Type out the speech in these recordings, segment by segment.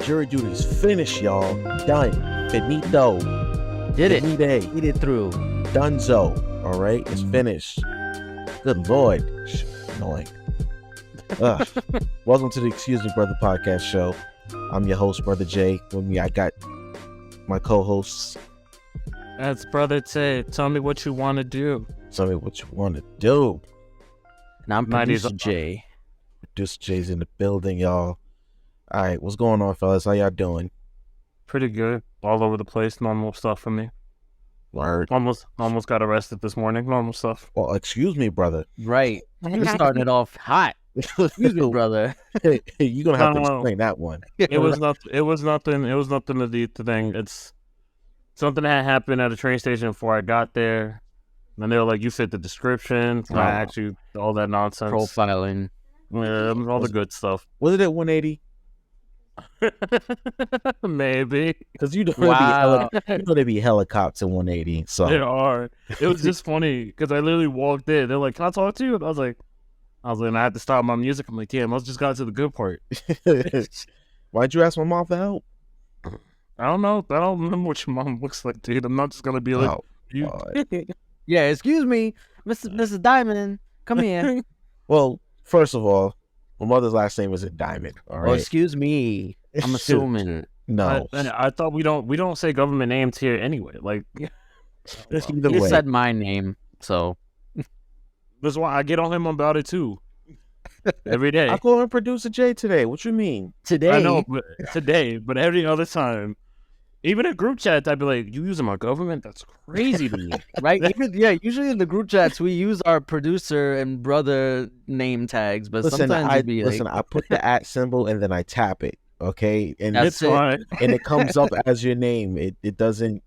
Jury duty's finished, y'all. Done. Finito. Did it. Finite. Eat it through. Dunzo. All right, it's finished. Good Lord. Annoying. Welcome to the Excuse Me Brother podcast show. I'm your host, Brother Jay. With me, I got my co-hosts. That's Brother Tay. Tell me what you want to do. Tell me what you want to do. And I'm Producer Jay. Producer Jay's in the building, y'all. All right, what's going on, fellas? How y'all doing? Pretty good. All over the place. Normal stuff for me. Word. Almost got arrested this morning. Normal stuff. Well, excuse me, brother. Right. You're starting it off hot. Excuse me, brother. You're gonna have to No. explain that one. It was nothing. It was nothing to the thing. It's something that happened at a train station before I got there. And they were like, "You fit the description." So I asked you all that nonsense. Profiling. Yeah, all the good stuff. Was it at 180? Maybe. Because you know Wow. they be helicopter 180. So They are. It was just funny because I literally walked in. They're like, "Can I talk to you?" And I was like, and I had to stop my music. I'm like, "Damn, I just got to the good part." Why'd you ask my mom for help? I don't know. I don't remember what your mom looks like, dude. I'm not just gonna be like, Oh, you. God. Yeah, excuse me, Mrs. Diamond. Come here. Well, first of all, my mother's last name was Diamond. All Oh, right. excuse me. I'm assuming. No. I thought we don't say government names here anyway. Like, Either You way. said my name, so that's why I get on him about it too. Every day. I call him Producer Jay today. What you mean? today. I know, but today, but every other time, even in group chats, I'd be like, "You using my government? That's crazy to me." Right? Usually in the group chats we use our producer and brother name tags, but Listen, sometimes it'd be like, I put the @ symbol and then I tap it. Okay, and That's It's fine. and it comes up as your name. It doesn't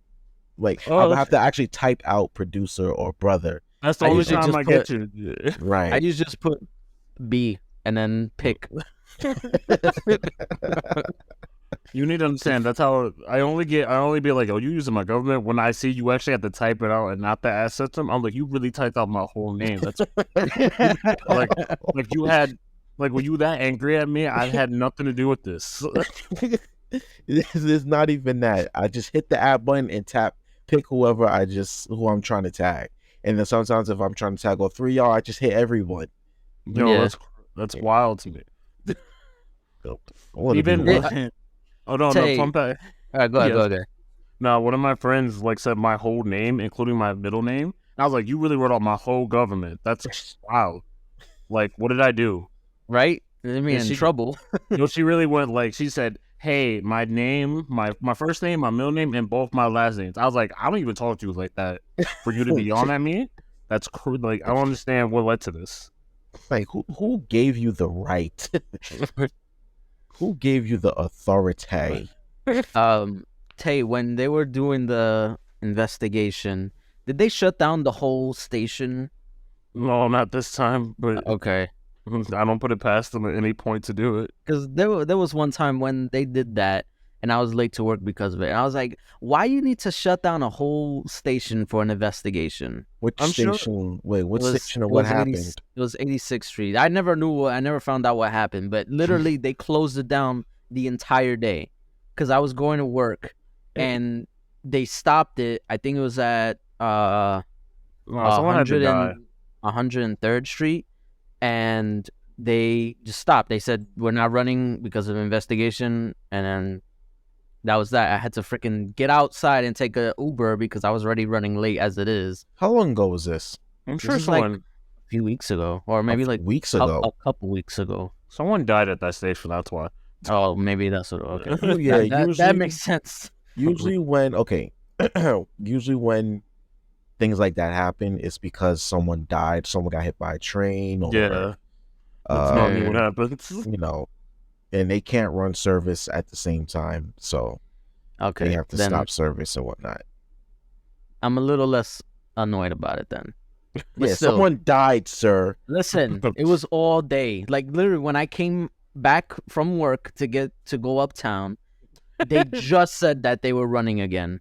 like Oh, I'll have to actually type out producer or brother. That's the I only usually time just I get you. Right. I usually just put B and then pick. You need to understand. That's how I only be like, "Oh, you using my government?" When I see you actually have to type it out and not the @ system, I'm like, "You really typed out my whole name." That's like you had when you that angry at me, I had nothing to do with this. It's not even that. I just hit the @ button and pick who I'm trying to tag. And then sometimes if I'm trying to tag all three y'all, I just hit everyone. No, that's wild to me. I wanna be Even one. oh no, Tay. fun fact. All right, go ahead, Yes. go ahead. No, one of my friends said my whole name, including my middle name. I was like, "You really wrote out my whole government? That's wild." Like, what did I do? Right? I mean, in she- trouble. She really went she said, "Hey, my name, my first name, my middle name, and both my last names." I was like, "I don't even talk to you like that for you to be on at me. That's I don't understand what led to this." Like who gave you the right? Who gave you the authority? Tay, when they were doing the investigation, did they shut down the whole station? No, not this time, but Okay. I don't put it past them at any point to do it. Because there was one time when they did that, and I was late to work because of it. And I was like, why you need to shut down a whole station for an investigation? Which I'm sure- station? Wait, what It was- station or it what was happened? It was 86th Street. I never found out what happened, but literally they closed it down the entire day because I was going to work and they stopped it. I think it was at No, someone had to die. 103rd Street, and they just stopped. They said, "We're not running because of investigation," and then that was that. I had to freaking get outside and take a Uber because I was already running late as it is. How long ago was this? I'm This sure is like- someone A few weeks ago, or maybe like weeks a ago. couple weeks ago. someone died at that station. That's why. Oh, maybe that's what. Okay, Yeah, that usually- makes sense. Usually when usually when things like that happen, it's because someone died, someone got hit by a train, or Yeah, that's normally Yeah. what happens. you know, and they can't run service at the same time, so Okay, they have to then stop service and whatnot. I'm a little less annoyed about it then. But Yeah, still, someone died, sir. listen, it was all day. Like literally, when I came back from work to go uptown, they just said that they were running again,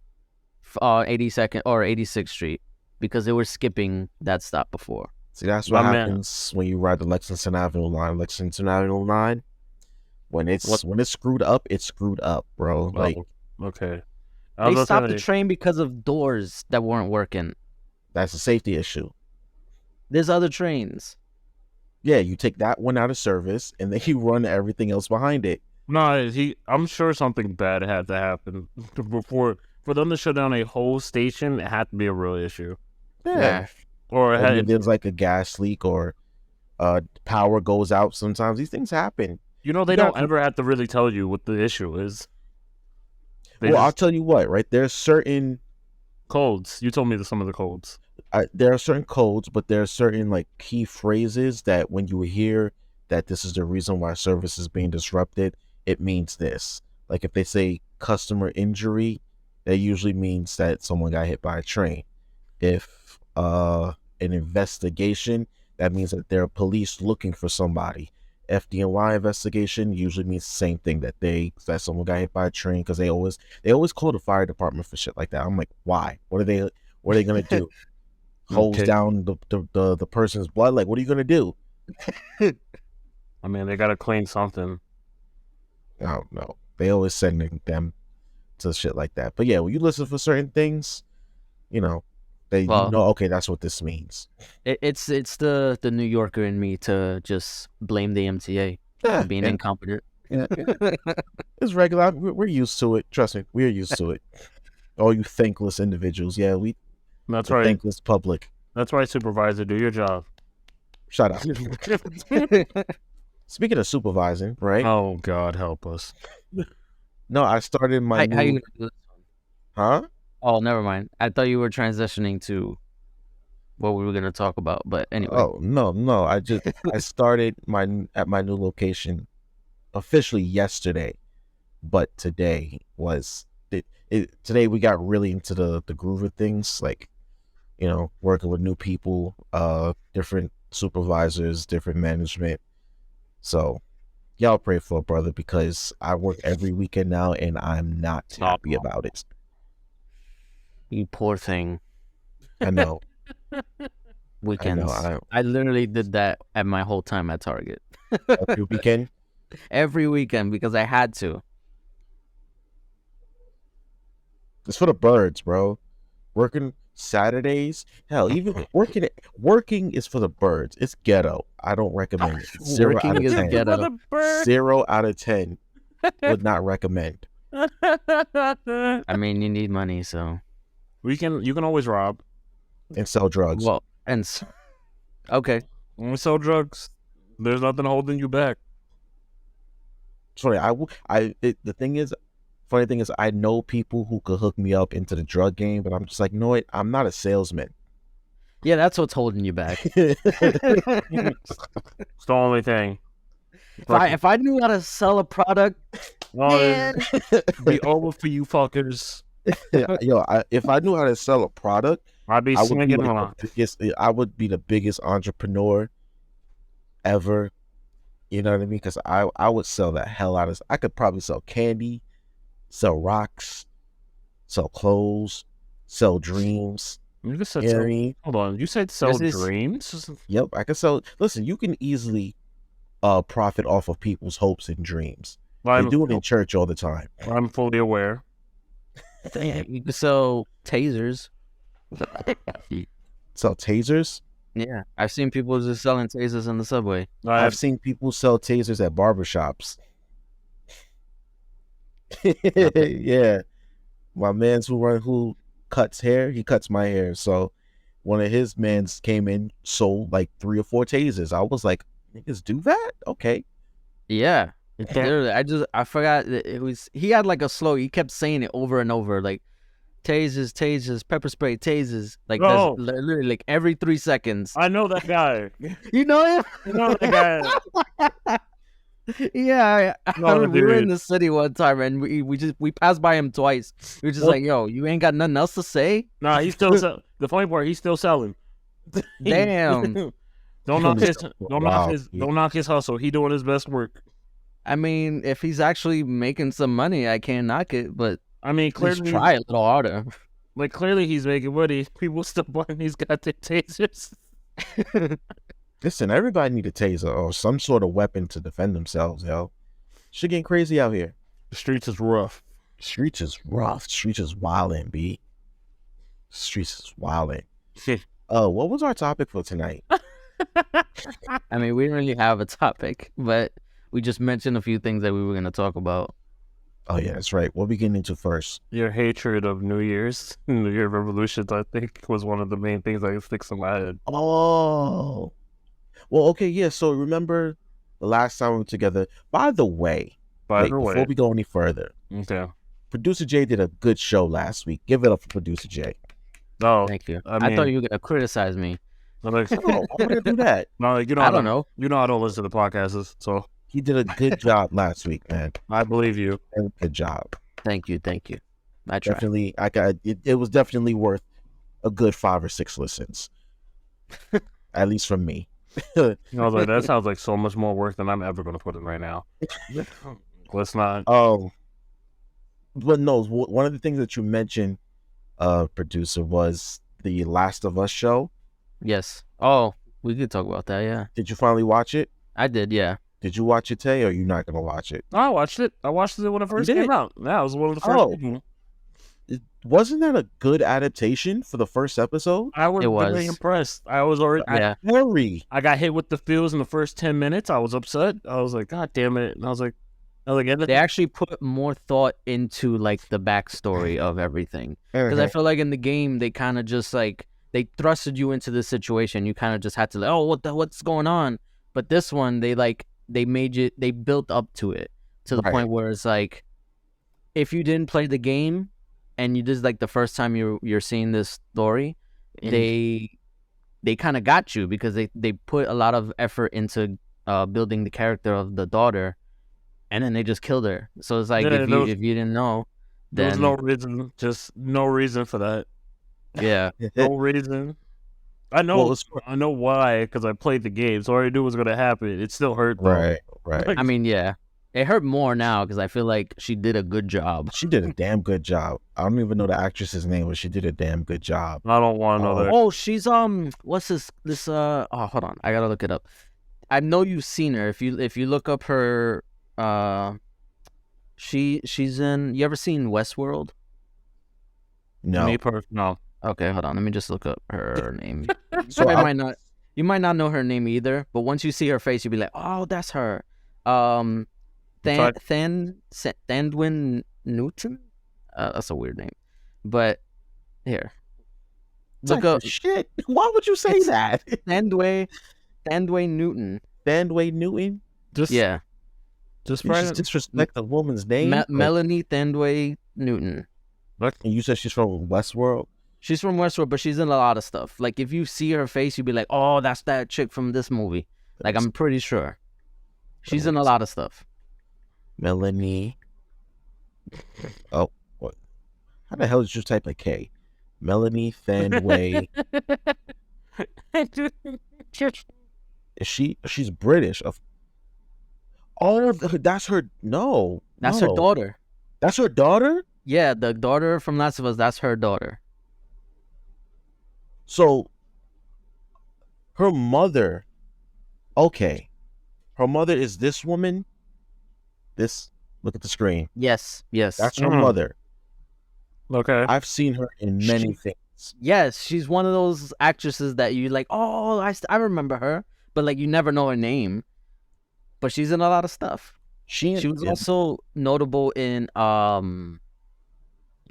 82nd or 86th Street. because they were skipping that stop before. See, that's what My man. happens when you ride the Lexington Avenue line. Lexington Avenue line, when it's screwed up, it's screwed up, bro. Like, Okay. They stopped the train because of doors that weren't working. that's a safety issue. There's other trains. Yeah, you take that one out of service, and then you run everything else behind it. No, I'm sure something bad had to happen before for them to shut down a whole station. It had to be a real issue, Yeah. or it I mean, had, there's like a gas leak or power goes out. Sometimes these things happen. you know, they You don't gotta- ever have to really tell you what the issue is. They Well, I'll just tell you what, right? There's certain codes. You told me some of the codes. there are certain codes, but there are certain like key phrases that when you hear that this is the reason why service is being disrupted, it means this. Like if they say customer injury, that usually means that someone got hit by a train. If an investigation, that means that there are police looking for somebody. FDNY investigation usually means the same thing, that someone got hit by a train, because they always call the fire department for shit like that. I'm like, why? What are they gonna do? Hose Okay. down the person's blood? Like, what are you gonna do? I mean, they gotta clean something. I don't know. They always sending them to shit like that. But yeah, when you listen for certain things, you know, Well- you know, okay, that's what this means. It's the New Yorker in me to just blame the MTA Yeah, for being yeah, incompetent. yeah. It's regular. We're used to it. Trust me, we're used to it. All you thankless individuals. Yeah, That's the right. thankless public. That's right, supervisor. Do your job. Shut up. Speaking of supervising, right? Oh God, help us. No, I started my How you new, gonna do this? huh? Oh, never mind. I thought you were transitioning to what we were gonna talk about, but anyway. Oh no! I started at my new location officially yesterday, but today was today we got really into the groove of things, like, you know, working with new people, different supervisors, different management. So y'all pray for a brother, because I work every weekend now and I'm not happy about it. You poor thing. I know. Weekends. I know. I literally did that at my whole time at Target. Every weekend. Every weekend because I had to. It's for the birds, bro. Working Saturdays, hell, even working is for the birds. It's ghetto. I don't recommend it. 0 Working out of is 10. ghetto. 0 out of 10 would not recommend. I mean, you need money, so. You can always rob. And sell drugs. Well, okay. When we sell drugs, there's nothing holding you back. Sorry, the thing is, funny thing is, I know people who could hook me up into the drug game, but I'm just like, no, wait, I'm not a salesman. Yeah, that's what's holding you back. It's the only thing. If I knew how to sell a product, Oh, man. it'd be over for you fuckers. Yo, if I knew how to sell a product, I'd be I would be swinging like on. I would be the biggest entrepreneur ever. You know what I mean? Because I would sell the hell out of. I could probably sell candy, sell rocks, sell clothes, sell dreams. You just said You know what I sell. mean? Hold on, you said sell This is- dreams? Yep, I could sell. Listen, you can easily profit off of people's hopes and dreams. They do it in church all the time. I'm fully aware. You can sell tasers. Sell tasers. Yeah, I've seen people just selling tasers in the subway. I've seen people sell tasers at barbershops. Yeah. My man's who cuts hair, he cuts my hair. So one of his mans came in, sold like 3 or 4 tasers. I was like, niggas do that? Okay. Yeah, literally. I forgot that it was. He had like a slow. He kept saying it over and over, like tasers, pepper spray, tasers. Like Oh. that's literally like every 3 seconds. I know that guy. You know him? I know that guy. Yeah, No, we were in dude. the city one time and we passed by him twice. We were just What? like, yo, you ain't got nothing else to say? Nah, he's still the funny part, he's still selling. Damn. Don't knock his Wow. don't knock his hustle. He doing his best work. I mean, if he's actually making some money, I can't knock it, but I mean, please clearly, try a little harder. Like, clearly he's making money. People still buying these goddamn tasers. Listen, everybody need a taser or some sort of weapon to defend themselves, yo. Shit getting crazy out here. The streets is rough. Streets is rough. Streets is wildin', B. Streets is wildin'. What was our topic for tonight? I mean, we didn't really have a topic, but we just mentioned a few things that we were going to talk about. Oh, yeah, that's right. What we getting into first? Your hatred of New Year's, New Year revolutions, I think, was one of the main things that sticks in my head. Oh. Well, okay, yeah, so remember the last time we were together? By the way, before we go any further, okay. Producer Jay did a good show last week. Give it up for Producer Jay. No, Thank you. I I mean- thought you were going to criticize me. I'm like, Oh, I'm going to do that. no, you know, I don't know. You know, I don't listen to podcasts, so He did a good job last week, man. I believe you. Good job. Thank you. I tried. Definitely, it was definitely worth a good 5 or 6 listens. At least from me. I was like, that sounds like so much more work than I'm ever going to put in right now. Let's not. But no, one of the things that you mentioned, producer, was the Last of Us show. Yes. Oh, we could talk about that, yeah. Did you finally watch it? I did, yeah. Did you watch it, Tay, or are you not going to watch it? I watched it. I watched it when it first did? came out. Yeah, it was one of the first. Oh. people. Wasn't that a good adaptation for the first episode? I was It really was. impressed. I was already. Yeah. Very. I got hit with the feels in the first 10 minutes. I was upset. I was like, God damn it. And I was like, They actually put more thought into like the backstory of everything. Because I feel like in the game they kind of just like they thrusted you into this situation. You kind of just had to like, oh, what's going on? But this one, they built up to it to the Right. point where it's like, if you didn't play the game and you just like the first time you're seeing this story, they kind of got you because they put a lot of effort into building the character of the daughter, and then they just killed her. So it's like Yeah, if you didn't know, there was then no reason, just no reason for that. yeah. No reason. I know, Well, it's- I know why, because I played the game, so I already knew what was gonna happen. It still hurt, though. Right. I mean, yeah, it hurt more now because I feel like she did a good job. She did a damn good job. I don't even know the actress's name, but she did a damn good job. I don't want another. Oh, she's what's this oh, hold on, I gotta look it up. I know you've seen her. If you look up her, she's in. You ever seen Westworld? No. No. Okay, hold on. Let me just look up her name. So You might not know her name either, but once you see her face, you'll be like, oh, that's her. Thandwin Newton. That's a weird name, but here, look up Shit. Why would you say that? Thandway Newton. Bandway Newton? Just Yeah, just You just disrespect the woman's name? Melanie Thandway Newton. And you said she's from Westworld? She's from Westworld, but she's in a lot of stuff. Like if you see her face, you'd be like, oh, that's that chick from this movie. Like I'm pretty sure she's in a lot of stuff. Melanie. Oh, what? How the hell did you type a K? Melanie Thandway. Is she's British? Oh, that's her. No, That's her no. daughter. That's her daughter. Yeah, the daughter from Last of Us. That's her daughter. So her mother. Okay, her mother is this woman. This. Look at the screen. Yes. That's her Mhm. mother. okay. I've seen her in many things. Yes, she's one of those actresses that you like. Oh, I remember her, but like you never know her name. But she's in a lot of stuff. She was also notable in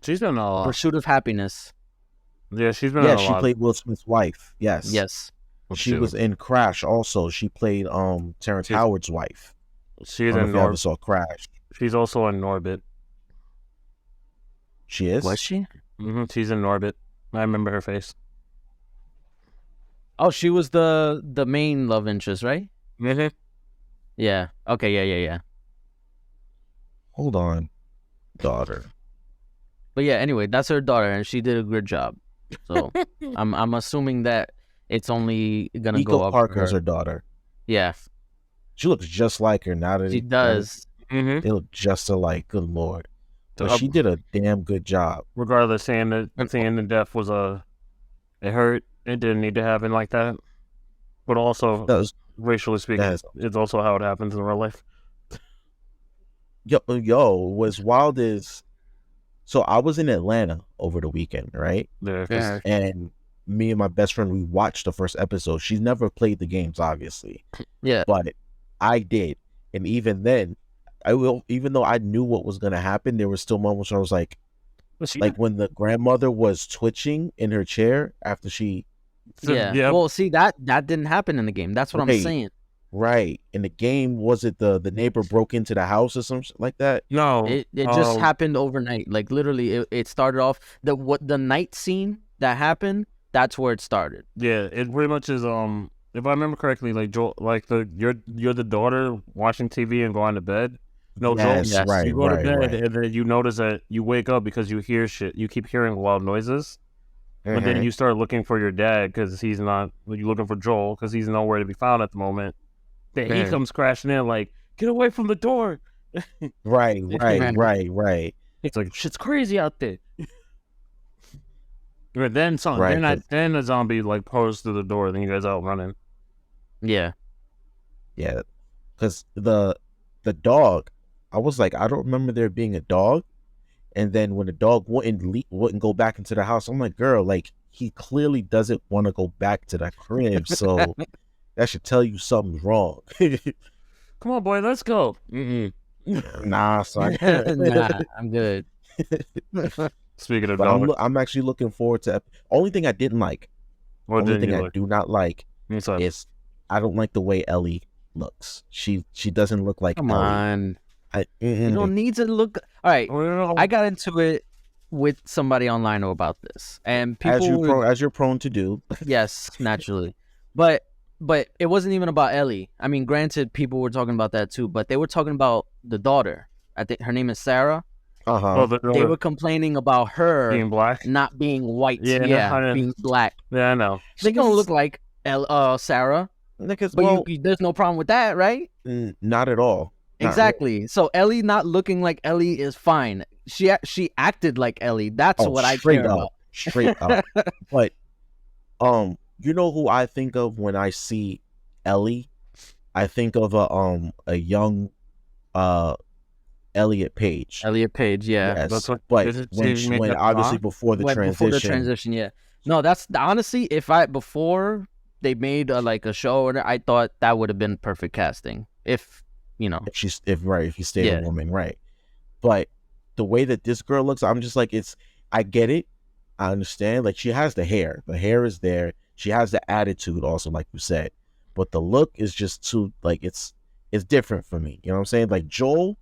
She's been a Pursuit of Happiness. yeah. She's been in a she lot. played Will Smith's wife. Yes. Yes. She was in Crash also. She played Terrence She's- Howard's wife. She's I don't know in if you ever Norbit. saw Crash. She's also in Norbit. She is? Was she? She's in Norbit. I remember her face. Oh, she was the main love interest, right? Mm-hmm. Yeah. Okay. Yeah. Hold on. Daughter. But yeah. Anyway, that's her daughter, and she did a good job. So I'm assuming that it's only gonna go Nico up. Parker's for her daughter. Yeah, She looks just like her now that she does. Mm-hmm. They look just alike. Good lord. But she did a damn good job. Regardless, saying the death was it hurt. It didn't need to happen like that. But also, That was, racially speaking, that's it's also how it happens in real life. what's wild is, so I was in Atlanta over the weekend, right? Yeah. And me and my best friend, we watched the first episode. She's never played the games, obviously, Yeah. but I did. And even then, even though I knew what was gonna happen, there were still moments where I was like when the grandmother was twitching in her chair after she. Yeah. Well, see, that didn't happen in the game. That's what I'm saying. Right. In the game, was it the neighbor broke into the house or something like that? No, It just happened overnight. Like literally, it started off the night scene that happened. That's where it started. Yeah, it pretty much is. If I remember correctly, like Joel, like you're the daughter watching TV and going to bed. No, Yes, Joel, right, you go to bed right. and then you notice that you wake up because you hear shit. You keep hearing loud noises, but then you start looking for your dad because he's not. You're looking for Joel because he's nowhere to be found at the moment. Then he comes crashing in like, get away from the door. Right. It's like shit's crazy out there. But then then a zombie like pours through the door. Then you guys out running. Yeah. Yeah, because the dog, I was like, I don't remember there being a dog, and then when the dog wouldn't go back into the house, I'm like, girl, like he clearly doesn't want to go back to that crib, so that should tell you something's wrong. Come on, boy, let's go. Nah, son. Nah, I'm good. Speaking of But dog, I'm actually looking forward to. Only thing I didn't like. what Only did thing you I like? do not like is I don't like the way Ellie looks. She doesn't look like Come Ellie. on. You Mm-mm. don't need to look. All right. I got into it with somebody online about this, and people as you're prone to do. yes, naturally, but it wasn't even about Ellie. I mean, granted, people were talking about that too, but they were talking about the daughter. I think her name is Sarah. They were complaining about her being black, not being white. Yeah, being black. Yeah, I know. They don't look like Sarah. Because, But there's no problem with that, right? Not at all. Not Exactly. So Ellie not looking like Ellie is fine. She acted like Ellie. That's what I care about. Straight up. But you know who I think of when I see Ellie? I think of a young Elliot Page. Elliot Page, yeah. Yes. That's what- But is it- when did you make that obviously wrong? before the transition. Yeah. No, that's honestly, before they made like a show, I thought that would have been perfect casting. If you If you stayed Yeah. a woman, right? But the way that this girl looks, I'm just like, I get it, I understand. Like, she has the hair is there. She has the attitude also, like you said. But the look is just too, like, it's different for me. You know what I'm saying? Like Joel,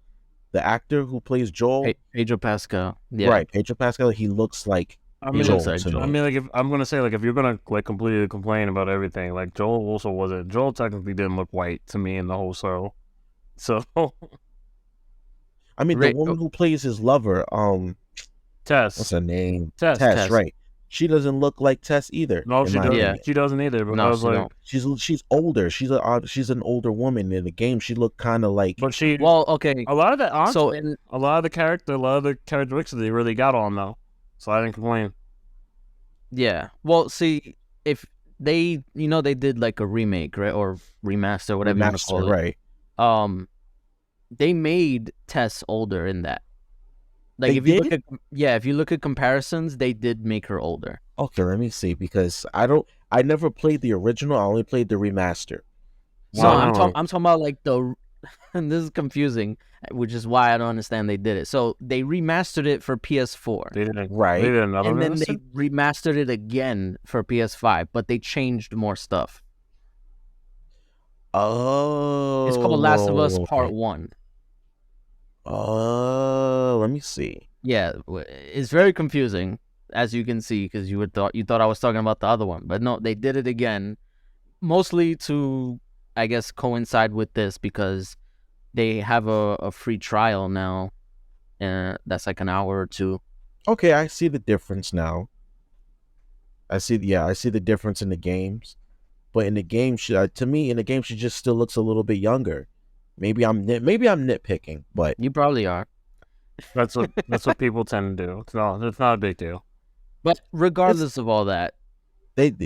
the actor who plays Joel, Pedro Pascal, yeah, right? Pedro Pascal, he looks like. I mean, Joel like to Joel. me. I mean, like if I'm gonna say, like, if you're gonna like completely complain about everything, like Joel also wasn't. Joel technically didn't look white to me in the whole show. So I mean, the woman who plays his lover, Tess, what's her name? Tess. Right? She doesn't look like Tess either. No, in she my doesn't. opinion. She doesn't either. But No, I was she like, don't. She's older. She's an older woman. In the game, she looked kind of like. but she. Well, okay. A lot of the So a lot of the characteristics they really got on though, so I didn't complain. yeah. Well, see, if they, they did like a remake, right, or remaster, whatever you want to call it. Right. They made Tess older in that. Like, They if you did? if you look at comparisons, they did make her older. Okay, let me see, because I never played the original. I only played the remaster. So Wow. I'm talking about like and this is confusing, which is why I don't understand they did it. So they remastered it for PS4, They didn't. Right. They did another and then remaster? they remastered it again for PS5, but they changed more stuff. Oh. It's called Last of Us Part 1. Oh, let me see. Yeah, it's very confusing, as you can see, because you thought I was talking about the other one, but no, they did it again, mostly to, I guess, coincide with this, because they have a free trial now, and that's like an hour or two. Okay, I see the difference now. I see the difference in the games, but in the game, to me, in the game, she just still looks a little bit younger. Maybe I'm nitpicking, but You probably are. That's what people tend to do. It's not a big deal. But regardless of all that, It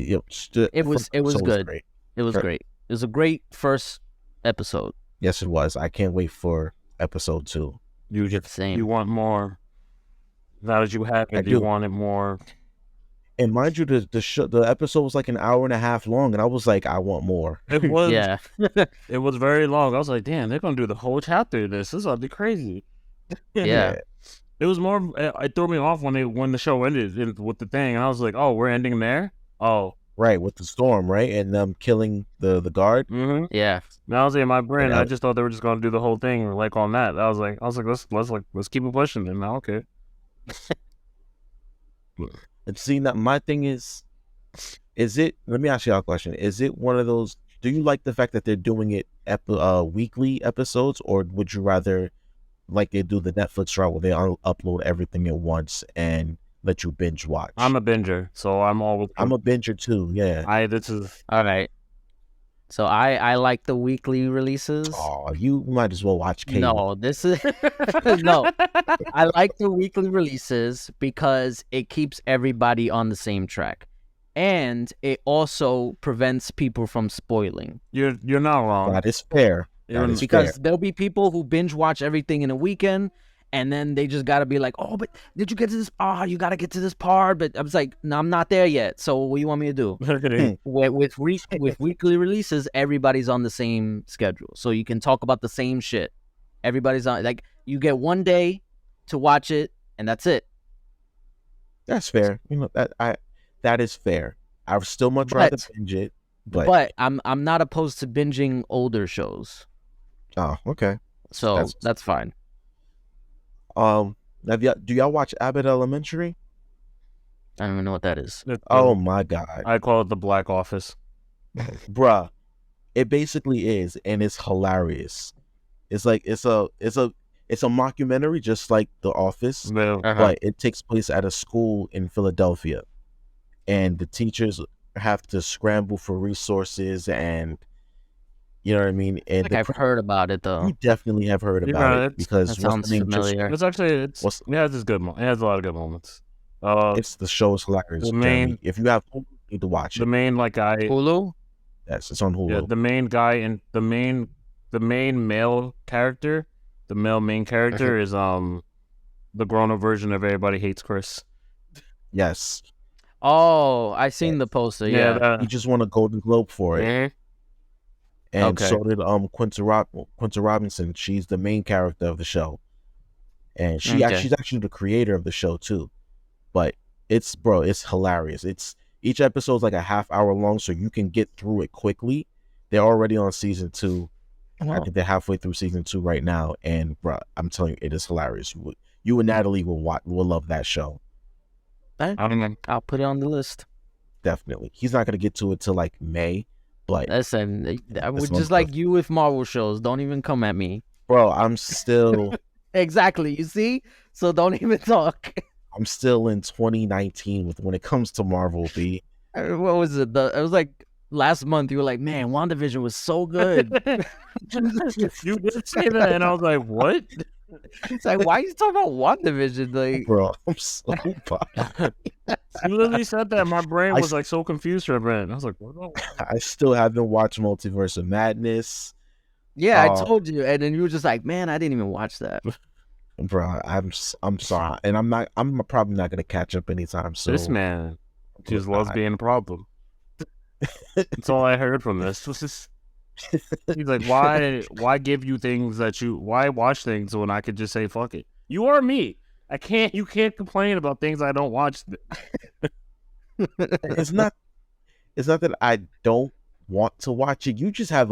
was good. Great. It was Sure. great. It was a great first episode. Yes, it was. I can't wait for episode 2. Same. You want more. Now that you have I it, you do. want it more. And mind you, the episode was like an hour and a half long, and I was like, I want more. It was Yeah. it was very long. I was like, damn, they're gonna do the whole chapter of this. This is gonna be crazy. Yeah. It was more. It threw me off when the show ended with the thing, and I was like, oh, we're ending there. Oh, Right, with the storm, right, and them killing the guard. mm-hmm. Yeah. Now I was in my brain. Yeah. I just thought they were just gonna do the whole thing like on that. I was like, let's keep it pushing. And now, okay. And see, that my thing is it? Let me ask you a question. Is it one of those? Do you like the fact that they're doing it weekly episodes, or would you rather like they do the Netflix route where they upload everything at once and let you binge watch? I'm a binger, so I'm always. I'm a binger too. Yeah. This is. All right. So I like the weekly releases. Oh, you might as well watch cable. No, this is no. I like the weekly releases because it keeps everybody on the same track, and it also prevents people from spoiling. You're not wrong. That is fair. You're- That is Because fair. there'll be people who binge watch everything in a weekend, and then they just gotta be like, "Oh, but did you get to this? Oh, you gotta get to this part." But I was like, "No, I'm not there yet." So what do you want me to do? With weekly releases, everybody's on the same schedule, so you can talk about the same shit. Everybody's on, like, you get one day to watch it, and that's it. That's fair. You know that is fair. I would still much rather But- binge it, but, But I'm not opposed to binging older shows, oh, okay. so that's fine. Do y'all watch Abbott Elementary? I don't even know what that is. Oh my god, I call it the Black Office. bruh! It basically is, and it's hilarious. It's like it's a mockumentary, just like The Office, Yeah. but it takes place at a school in Philadelphia, and the teachers have to scramble for resources, and you know what I mean. And Like, I've heard about it though. you definitely have heard You're about right, it because That what's sounds the name just- familiar. It's actually it has its good. It has a lot of good moments. It's the show is hilarious. The Jeremy. main- If you have Hulu, you need to watch The it. main guy. Hulu. Yes, it's on Hulu. Yeah, the main guy and the main male character, the main character is the grown up version of Everybody Hates Chris. Yes, Oh, I seen the poster. Yeah. he just won a Golden Globe for it, Mhm. and Okay. so did Quinta Robinson. She's the main character of the show, and she's actually the creator of the show too. But it's hilarious. Each episode's like a half hour long, so you can get through it quickly. They're already on season 2. I think they're halfway through season 2 right now, and bro, I'm telling you, it is hilarious. You and Natalie will love that show. I don't know. I'll put it on the list. Definitely. He's not gonna get to it till like May, but Listen, I would This just one's like you with Marvel shows. Don't even come at me. bro, I'm still Exactly. You see? So don't even talk. I'm still in 2019 when it comes to Marvel. B. What was it? It was like last month. You were like, "Man, WandaVision was so good." You did say that, and I was like, "What?" It's like, why are you talking about WandaVision? Like, Bro, I'm so bad. You literally said that. My brain I was like so confused for a minute. I was like, "What?" I still haven't watched Multiverse of Madness. yeah, I Oh. told you, and then you were just like, "Man, I didn't even watch that." Bro, I'm sorry, and I'm probably not gonna catch up anytime soon. This man just loves being a problem. That's all I heard from this. Was just he's like, why give you things why watch things when I could just say fuck it? You are me. You can't complain about things I don't watch. It's not that I don't want to watch it. You just have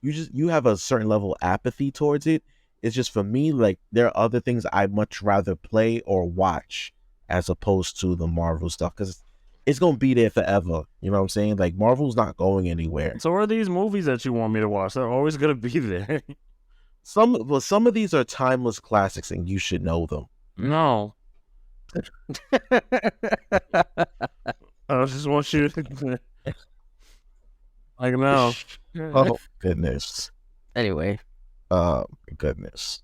you have a certain level of apathy towards it. It's just for me, like there are other things I'd much rather play or watch as opposed to the Marvel stuff because it's gonna be there forever. You know what I'm saying? Like Marvel's not going anywhere. So are these movies that you want me to watch? They're always gonna be there. Some of these are timeless classics, and you should know them. No, I just want you to like no. Oh goodness. Anyway, Goodness.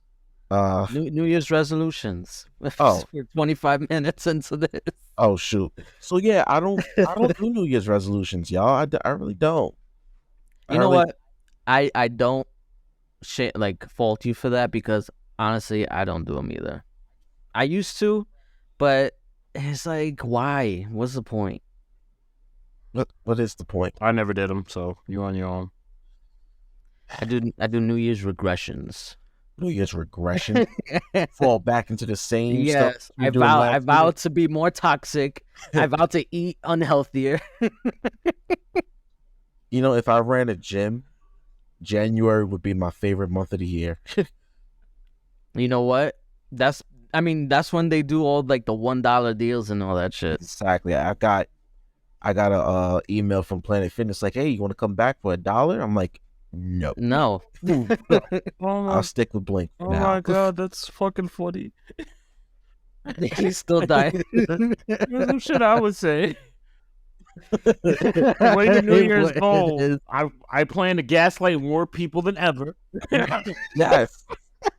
New Year's resolutions. Oh. We're 25 minutes into this. Oh shoot. So yeah, I don't do New Year's resolutions, y'all. I really don't. You know what? I don't like fault you for that because honestly, I don't do them either. I used to, but it's like, why? What's the point? What is the point? I never did them, so you on your own. I do New Year's regressions. New Year's regression. Fall back into the same Yes, stuff. I vow to be more toxic. I vow to eat unhealthier. You know, if I ran a gym, January would be my favorite month of the year. You know what? That's when they do all like the $1 deals and all that shit. Exactly. I got a email from Planet Fitness like, hey, you want to come back for $1? I'm like, no. No. I'll stick with Blink Oh now. my god, that's fucking funny. He's still dying. That's some shit I would say. Way to New Year's goal. I plan to gaslight more people than ever. Yes.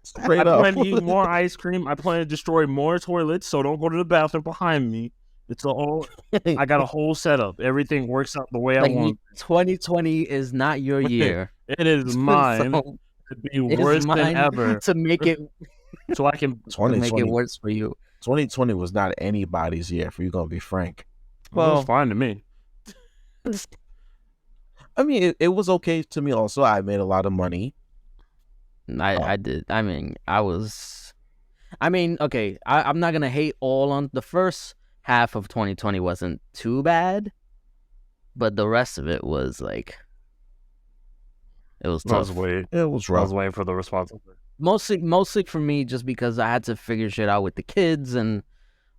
Straight I up. plan to eat more ice cream. I plan to destroy more toilets, so don't go to the bathroom behind me. It's all. I got a whole setup. Everything works out the way I want. 2020 is not your year. It is mine So, to be it's worse than mine ever, to make it so I can. 2020, worse for you. 2020 was not anybody's year, if you're going to be frank. Well, Well- it's fine to me. I mean, it was okay to me also. I made a lot of money. I did. Okay. I'm not gonna hate all on the first half of 2020 wasn't too bad, but the rest of it was like it was I was tough. waiting. It was I rough. was waiting for the response. Mostly for me, just because I had to figure shit out with the kids and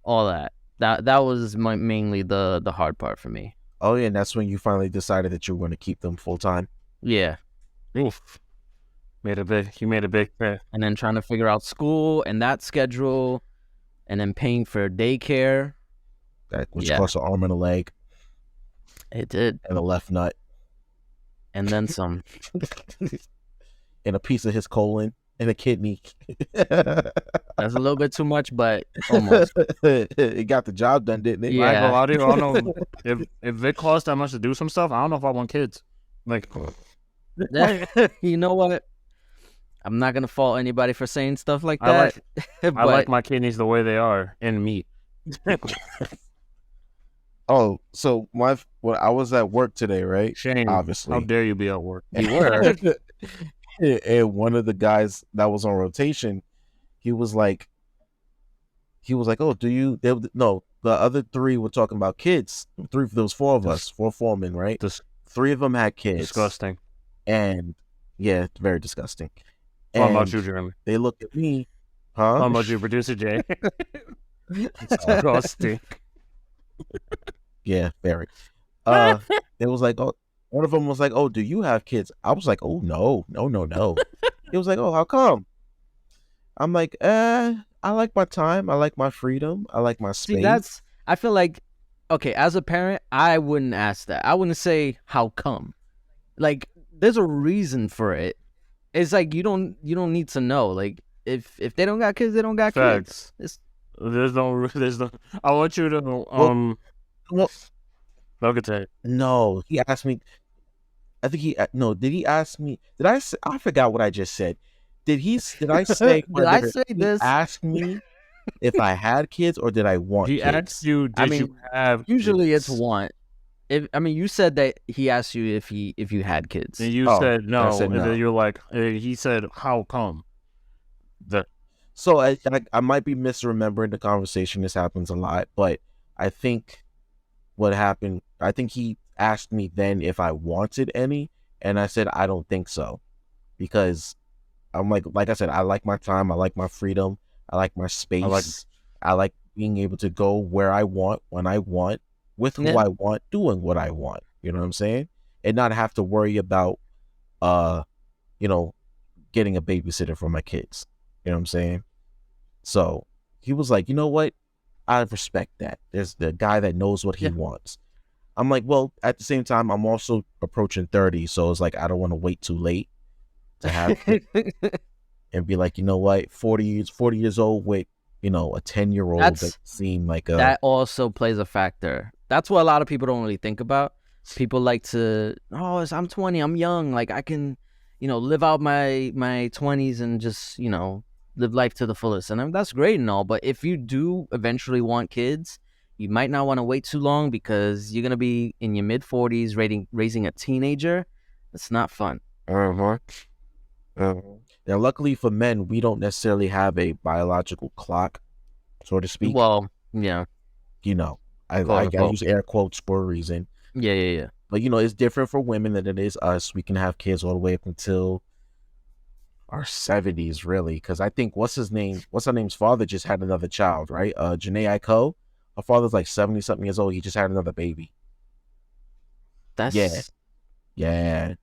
all that. That was mainly the hard part for me. Oh, yeah, and that's when you finally decided that you were going to keep them full time. Yeah, Oof. You made a big thing. and then trying to figure out school and that schedule, and then paying for daycare. Which Yeah. cost an arm and a leg It did, and a left nut and then some. and a piece of his colon and a kidney. That's a little bit too much, but almost. It got the job done, didn't it? Yeah. I ain't gonna lie to you, I don't know if it costs that much to do some stuff. I don't know if I want kids. Like, You know what? I'm not gonna fault anybody for saying stuff like I that. I but like my kidneys the way they are in meat. Oh, so when I was at work today, right? Shame. Obviously. How dare you be at work? You were. And one of the guys that was on rotation, he was like, oh, no, the other three were talking about kids. There was four of us, four foremen, right? Dis- Three of them had kids. Disgusting. And yeah, it's very disgusting. How about And you, Jeremy? they looked at me, How huh? about you, producer Jay? Disgusting. Yeah, very. It was like, oh, one of them was like, oh, do you have kids? I was like, oh, no. He was like, oh, how come? I'm like, I like my time. I like my freedom. I like my space. See, I feel like, okay, as a parent, I wouldn't ask that. I wouldn't say how come. Like, there's a reason for it. It's like you don't need to know. Like, if they don't got kids, they don't got Facts. kids. There's no. I want you to Well, Look at that. no, he asked me. I think did he ask me? Did I say, I forgot what I just said. Did I say Did I say he this? asked me if I had kids or did I want He kids? asked you, I did mean, you have Usually kids? it's want. You said that he asked you if you had kids. And you Oh, said no. I said And no. then you're like, he said, how come? So I might be misremembering the conversation. This happens a lot, but I think what happened, I think he asked me then if I wanted any, and I said I don't think so, because I'm like I said, I like my time, I like my freedom, I like my space, I like being able to go where I want, when I want, with who Yeah. I want, doing what I want. You know what I'm saying? And not have to worry about, getting a babysitter for my kids. You know what I'm saying? So he was like, you know what? I respect that. There's the guy that knows what he Yeah. wants. I'm like, well, at the same time, I'm also approaching 30, so it's like I don't want to wait too late to have kids. You and be like, you know what, 40 years old with, you know, a 10-year-old that seem like a that also plays a factor. That's what a lot of people don't really think about. People like to, I'm 20, I'm young, like I can, you know, live out my 20s and just, you know, live life to the fullest. And that's great and all, but if you do eventually want kids, you might not want to wait too long because you're gonna be in your mid 40s raising a teenager. It's not fun. Now, luckily for men, we don't necessarily have a biological clock, so to speak. Well, yeah, You know, I use air quotes for a reason. yeah. But, you know, it's different for women than it is us. We can have kids all the way up until our 70s, really. Because I think, what's her name's father just had another child, right? Janae Aiko. Her father's like 70-something years old. He just had another baby. That's Yeah.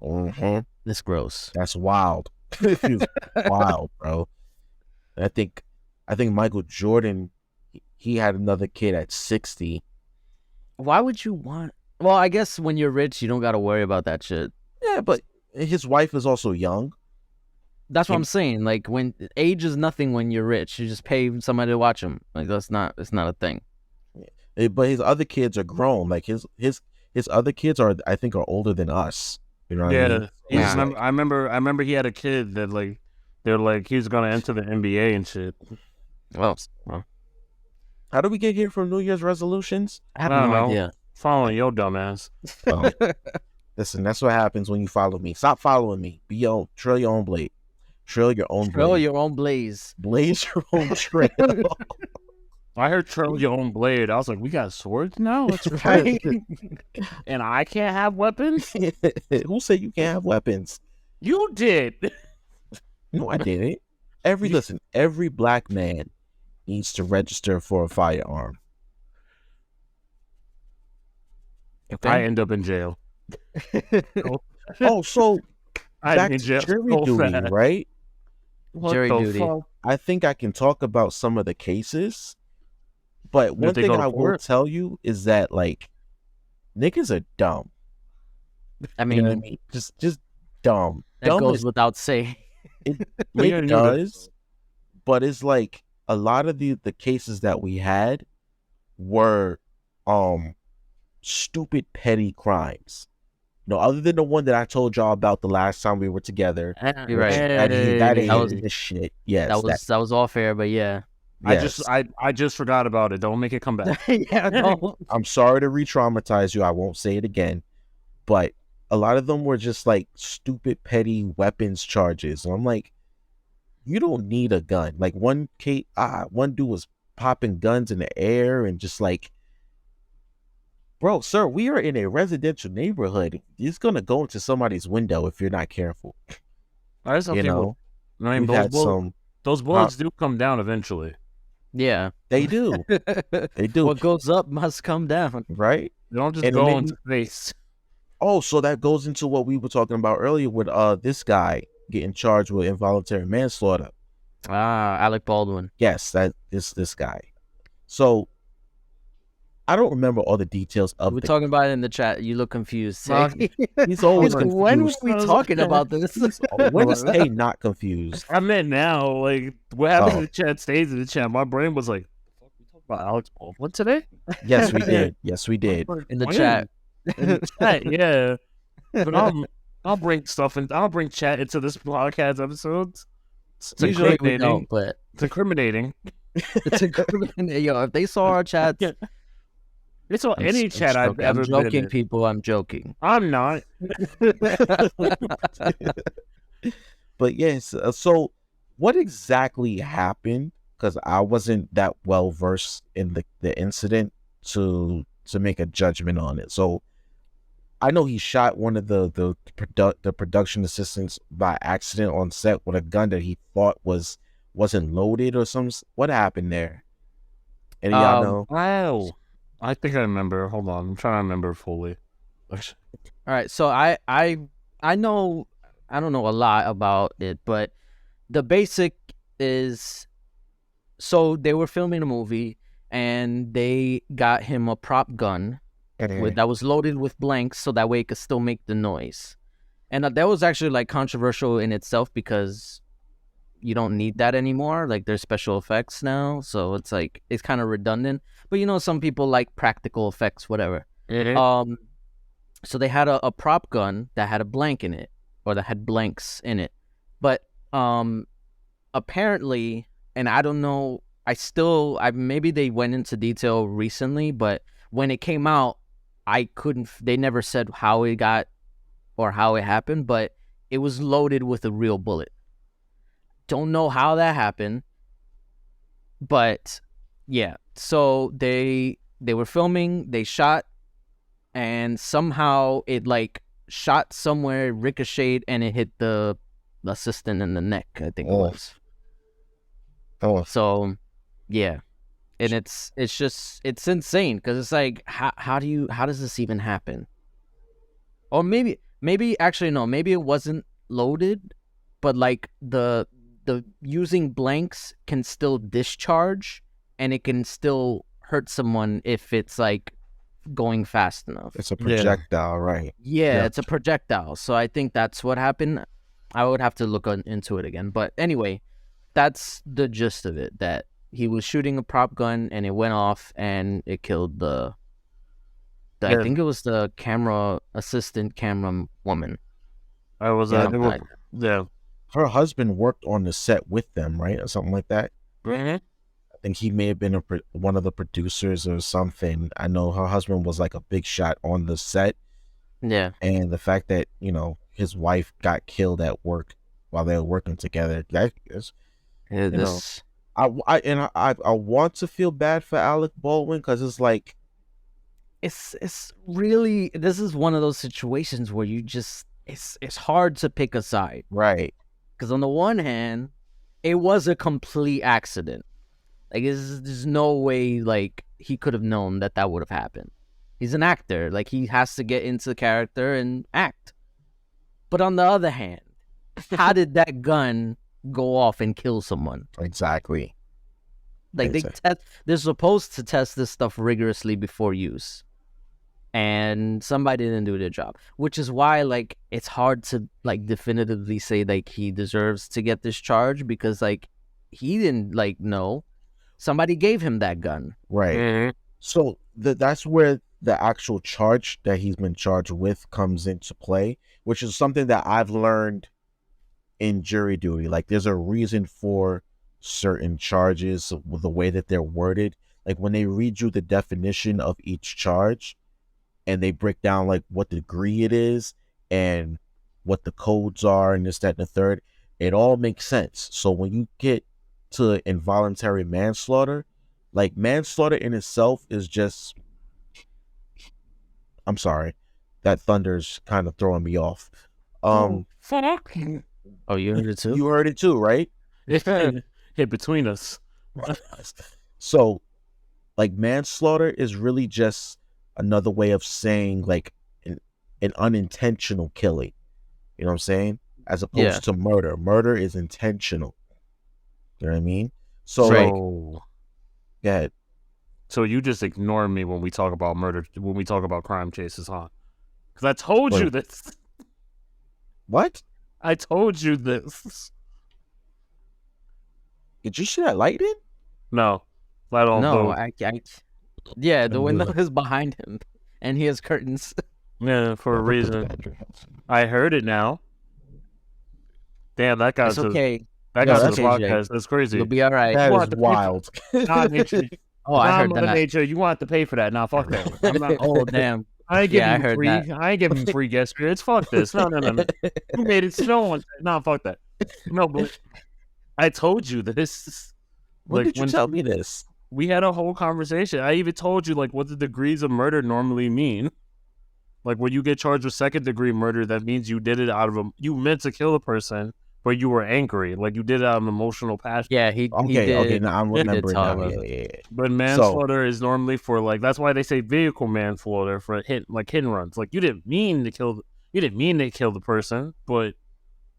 Mm-hmm. That's gross. That's wild. It's wild, bro. And I think Michael Jordan, he had another kid at 60. Why would you want? Well, I guess when you're rich, you don't got to worry about that shit. Yeah, but his wife is also young. That's what I'm saying. Like, when age is nothing when you're rich, you just pay somebody to watch them. Like, it's not a thing. But his other kids are grown. Like his other kids are, I think, are older than us. You know what I mean? Yeah. I remember he had a kid that like they're like he was gonna enter the NBA and shit. Well, how do we get here from New Year's resolutions? I have I don't no know. idea. Following your dumbass. Oh. Listen, that's what happens when you follow me. Stop following me. Trail your own blade. Trail your own Trail blade. your own blaze. Blaze your own trail. I heard trail your own blade. I was like, we got swords now? That's right. And I can't have weapons? Who said you can't have weapons? You did. No, I didn't. Every black man needs to register for a firearm. Okay. I end up in jail. Oh, so I'm back in to jail jury so duty, fast. right? What Jury the duty. fuck? I think I can talk about some of the cases, but one they thing go to I will court? tell you is that, like, niggas are dumb. I You mean, know what I mean? Just dumb. that Dumb goes is- without saying. It Yeah, I knew that. does, but it's like a lot of the cases that we had were stupid petty crimes. No, other than the one that I told y'all about the last time we were together. You're right. That Hey. is this shit. Yes, That was all fair, but yeah. yes. I just forgot about it. Don't make it come back. Yeah, no. I'm sorry to re-traumatize you. I won't say it again. But a lot of them were just like stupid petty weapons charges. And I'm like, you don't need a gun. Like one dude was popping guns in the air and just like, bro, sir, we are in a residential neighborhood. It's gonna go into somebody's window if you're not careful. That's okay. You know, I mean, we've had those bullets do come down eventually. Yeah. They do. They do. What goes up must come down. Right? They don't just And it go made into space. Oh, so that goes into what we were talking about earlier with this guy getting charged with involuntary manslaughter. Alec Baldwin. Yes, that is this guy. So I don't remember all the details of We're the talking about it in the chat. You look confused. He's always confused. When were we talking about this? When is Tay not confused? I meant now, like what happens Oh. in the chat stays in the chat. My brain was like, "Fuck, we talked about Alex Baldwin today?" Yes, we did. Yes, we did. In the When? chat. In the chat, yeah. But I'll bring stuff and I'll bring chat into this podcast episodes. It's Usually we incriminating. don't, but It's incriminating. it's incriminating. Yo, if they saw our chats, Yeah. It's on any chat I've joking. ever I'm joking, been in. people. I'm joking. I'm not. But yes, so what exactly happened? Because I wasn't that well versed in the incident to make a judgment on it. So I know he shot one of the production assistants by accident on set with a gun that he thought wasn't loaded or some. What happened there? Any of y'all know? Wow. I think I remember. Hold on. I'm trying to remember fully. All right, so I know I don't know a lot about it, but the basic is so they were filming a movie and they got him a prop gun that was loaded with blanks so that way it could still make the noise. And that was actually like controversial in itself because you don't need that anymore. Like there's special effects now, so it's like it's kind of redundant. But you know, some people like practical effects, whatever. So they had a prop gun that had a blank in it, or that had blanks in it. But apparently, and I don't know, maybe they went into detail recently, but when it came out, they never said how it got or how it happened, but it was loaded with a real bullet. Don't know how that happened, but yeah. So they were filming, they shot, and somehow it like shot somewhere, ricocheted, and it hit the assistant in the neck, I think it was. Oh, So yeah. And it's insane because it's like how does this even happen? Or maybe actually no, maybe it wasn't loaded, but like the using blanks can still discharge, and it can still hurt someone if it's like going fast enough. it's a projectile, right? Yeah, it's a projectile. So I think that's what happened. I would have to look into it again. But anyway, that's the gist of it, that he was shooting a prop gun and it went off and it killed I think it was the assistant camera woman. Her husband worked on the set with them, right? Or something like that. Mm-hmm. I think he may have been one of the producers or something. I know her husband was like a big shot on the set. Yeah. And the fact that, you know, his wife got killed at work while they were working together, that is, I want to feel bad for Alec Baldwin because it's like, it's really, this is one of those situations where you just, it's hard to pick a side. Right. Because on the one hand, it was a complete accident. Like, there's no way, like, he could have known that would have happened. He's an actor. Like, he has to get into the and act. But on the other hand, how did that gun go off and kill someone? Exactly. Like, they're supposed to test this stuff rigorously before use. And somebody didn't do their job, which is why, like, it's hard to, like, definitively say, like, he deserves to get this charge because, like, he didn't, like, know. Somebody gave him that gun. Right. Mm-hmm. So that's where the actual charge that he's been charged with comes into play, which is something that I've learned in jury duty. Like, there's a reason for certain charges with the way that they're worded. Like, when they read you the definition of each charge, and they break down like what degree it is and what the codes are and this, that, and the third, it all makes sense. So when you get to involuntary manslaughter, like, manslaughter in itself is just, I'm sorry, that thunder's kind of throwing me off. Oh, you heard it too? You heard it too, right? Hit between us. So, like, manslaughter is really just another way of saying, like, an unintentional killing. You know what I'm saying? As opposed to murder. Murder is intentional. You know what I mean? So, go ahead. So you just ignore me when we talk about murder, when we talk about crime chases, huh? Because I told you this. What? I told you this. Did you see that lightning? No. Light on. No, yeah, the window is behind him, and he has curtains. Yeah, for a reason. I heard it now. Damn, that got It's okay. That got That's to the podcast. That's crazy. You'll be all right. That is wild. Nature. I heard that. Nature, you want to pay for that? Nah, fuck that. I'm not, oh damn! I ain't giving you free. I ain't giving you free guest experience. Fuck this. No. You made it snow. Nah, fuck that. No, but I told you this. When did you tell me this? We had a whole conversation. I even told you, like, what the degrees of murder normally mean. Like, when you get charged with second-degree murder, that means you did it out of you meant to kill a person, but you were angry. Like, you did it out of emotional passion. Yeah, he did. Okay, now I'm remembering now. Yeah. But manslaughter is normally for, like, that's why they say vehicle manslaughter for hit and runs. Like, you didn't mean to kill the person, but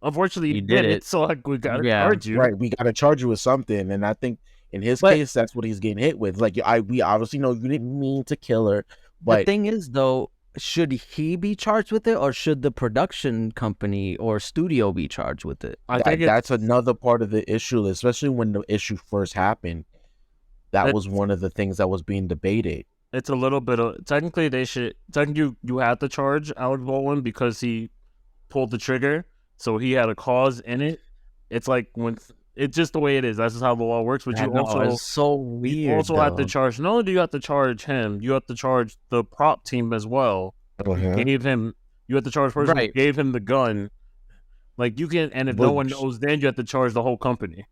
unfortunately you did it. So, like, we gotta charge you. Right, we gotta charge you with something, and I think in his case, that's what he's getting hit with. Like, we obviously know you didn't mean to kill her, but the thing is, though, should he be charged with it, or should the production company or studio be charged with it? I think That's another part of the issue, especially when the issue first happened. That was one of the things that was being debated. it's a little bit of technically you have to charge Alec Baldwin because he pulled the trigger, so he had a cause in it. It's like when it's just the way it is. That's just how the law works. But I you know, also it's so weird. you also have to though. charge. Not only do you have to charge him, you have to charge the prop team as well. Gave him. You have to charge the person who Right. gave him the gun. Like you can, and if no one knows, then you have to charge the whole company.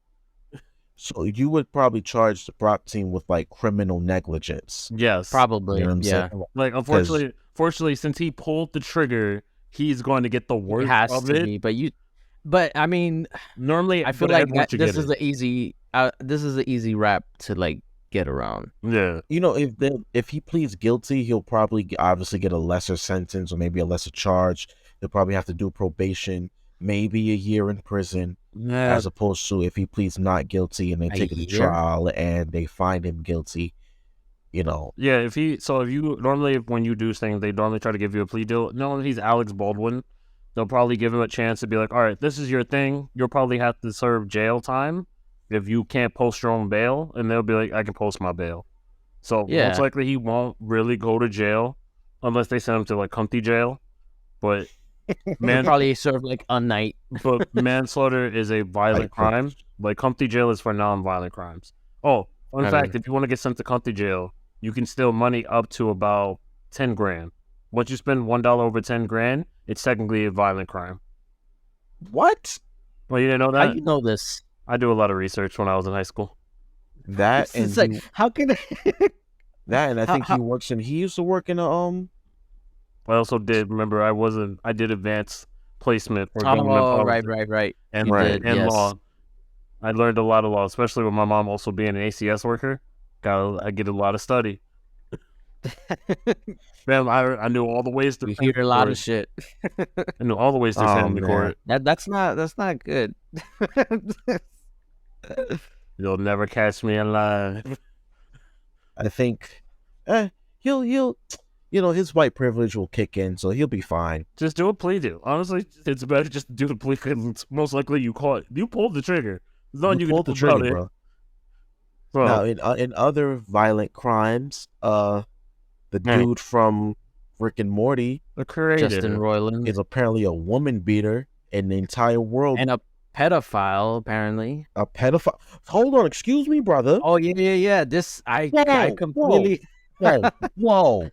So you would probably charge the prop team with like criminal negligence. Yes, Probably, You know what I'm yeah. saying? Like unfortunately, since he pulled the trigger, he's going to get the It worst has of to it. be, but I mean, Normally, I feel but like everyone should this get is it. this is an easy rap to like get around. Yeah, You know, if he pleads guilty, he'll probably obviously get a lesser sentence or maybe a lesser charge. He'll probably have to do probation, maybe a year in prison, yeah. as opposed to if he pleads not guilty and they A take it to year? trial and they find him guilty. You know, Yeah, if you normally when you do things, they normally try to give you a plea deal. No, he's Alex Baldwin. They'll probably give him a chance to be like, all right, this is your thing. You'll probably have to serve jail time if you can't post your own bail, and they'll be like, I can post my bail. So Yeah. most likely he won't really go to jail unless they send him to like County jail. But Man, probably serve like a night. but manslaughter is a violent Like, crime. Like County jail is for non-violent crimes. Oh, fun I fact: mean- if you want to get sent to County jail, you can steal money up to about 10 grand. Once you spend $1 over 10 grand, it's technically a violent crime. what? Well, you didn't know How that? you know this? I do a lot of research when I was in high school. That and It's like, he- how can that and I how- think how- he works in. He used to work in a I also did remember I did advanced placement for government Oh, policy right. and, You Right. did, and yes. law. I learned a lot of law, especially with my mom also being an ACS worker. I get a lot of study. Man, I knew all the ways to We stand hear a in lot court. of shit. I knew all the ways to Oh, stand in the man. court. That's not good. You'll never catch me alive. I think he'll you know, his white privilege will kick in, so he'll be fine. Just do a plea deal. Honestly, it's better just to do the plea because most likely you pulled the trigger. There's nothing you can Pull do the about trigger, it. bro. Bro, Now, in other violent crimes, the Hmm. dude from Rick and Morty the creator. Justin Roiland is apparently a woman beater in the entire world. and a pedophile, apparently. A pedophile. Hold on, excuse me, brother. Oh yeah. This I Whoa, completely. Whoa, whoa.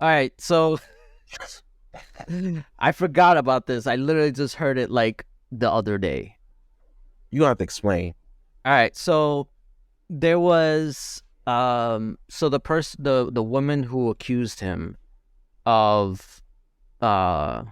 All right, so I forgot about this. I literally just heard it like the other day. You have to explain. All right, so there was so the woman who accused him of what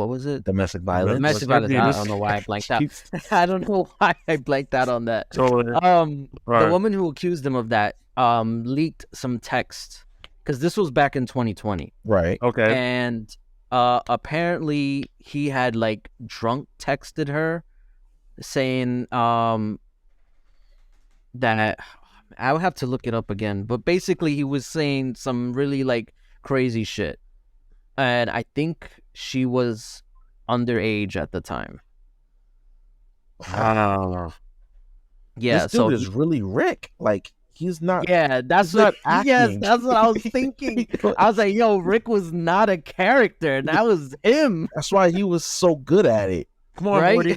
was it? Domestic violence. Domestic let's violence. get I this- don't know why I blanked out. I don't know why I blanked out on that. So, The right. woman who accused him of that leaked some text because this was back in 2020. Right. Okay. And apparently he had like drunk texted her saying that I would have to look it up again, but basically he was saying some really like crazy shit, and I think she was underage at the time. I don't know. Yeah, This dude so is really Rick. Like he's not. yeah, that's he's not what. Yes, acting. that's what I was thinking. I was like, yo, Rick was not a character. That was him. That's why he was so good at it. Come on, Right? Morty.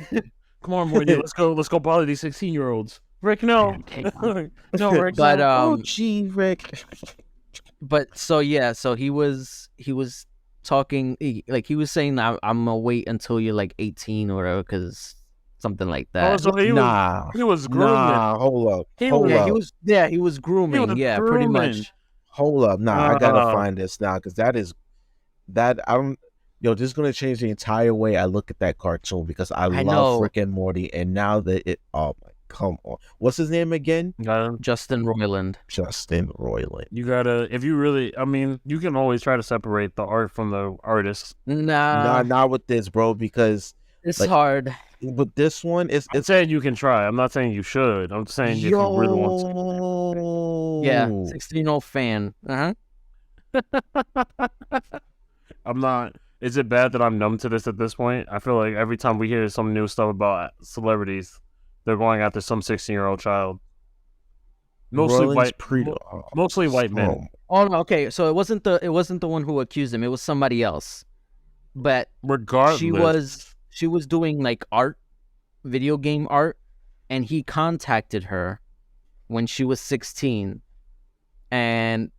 Come on, Morty. Let's go bother these 16-year-olds. Rick, no. No, Rick. But no. Oh, gee, Rick. But so yeah, so he was talking like he was saying I'm gonna wait until you're like 18 or whatever, because something like Oh, that. so he Nah. was grooming. Nah, hold up. He Hold was- yeah, up. he was grooming. was Yeah, pretty grooming. much. Hold up. Nah, I gotta Uh. find this now because that I don't. Yo, this is gonna change the entire way I look at that cartoon because I love know. Rick and Morty, and now that it. Oh my, come on. What's his name again? Justin Roiland. Justin Roiland. You gotta, if you really, I mean, you can always try to separate the art from the artist. Nah, Not with this, bro. Because it's like- hard. with this one, it's I'm saying you can try. I'm not saying you should. I'm saying if you really want to. Yeah, Yo. 16-year-old fan. I'm not. Is it bad that I'm numb to this at this point? I feel like every time we hear some new stuff about celebrities, they're going after some 16-year-old child. Mostly Rollins white. pre- Mostly white men. Oh, Oh no, okay. So it wasn't the one who accused him. It was somebody else. But Regardless, she was doing like art, video game art, and he contacted her when she was 16, and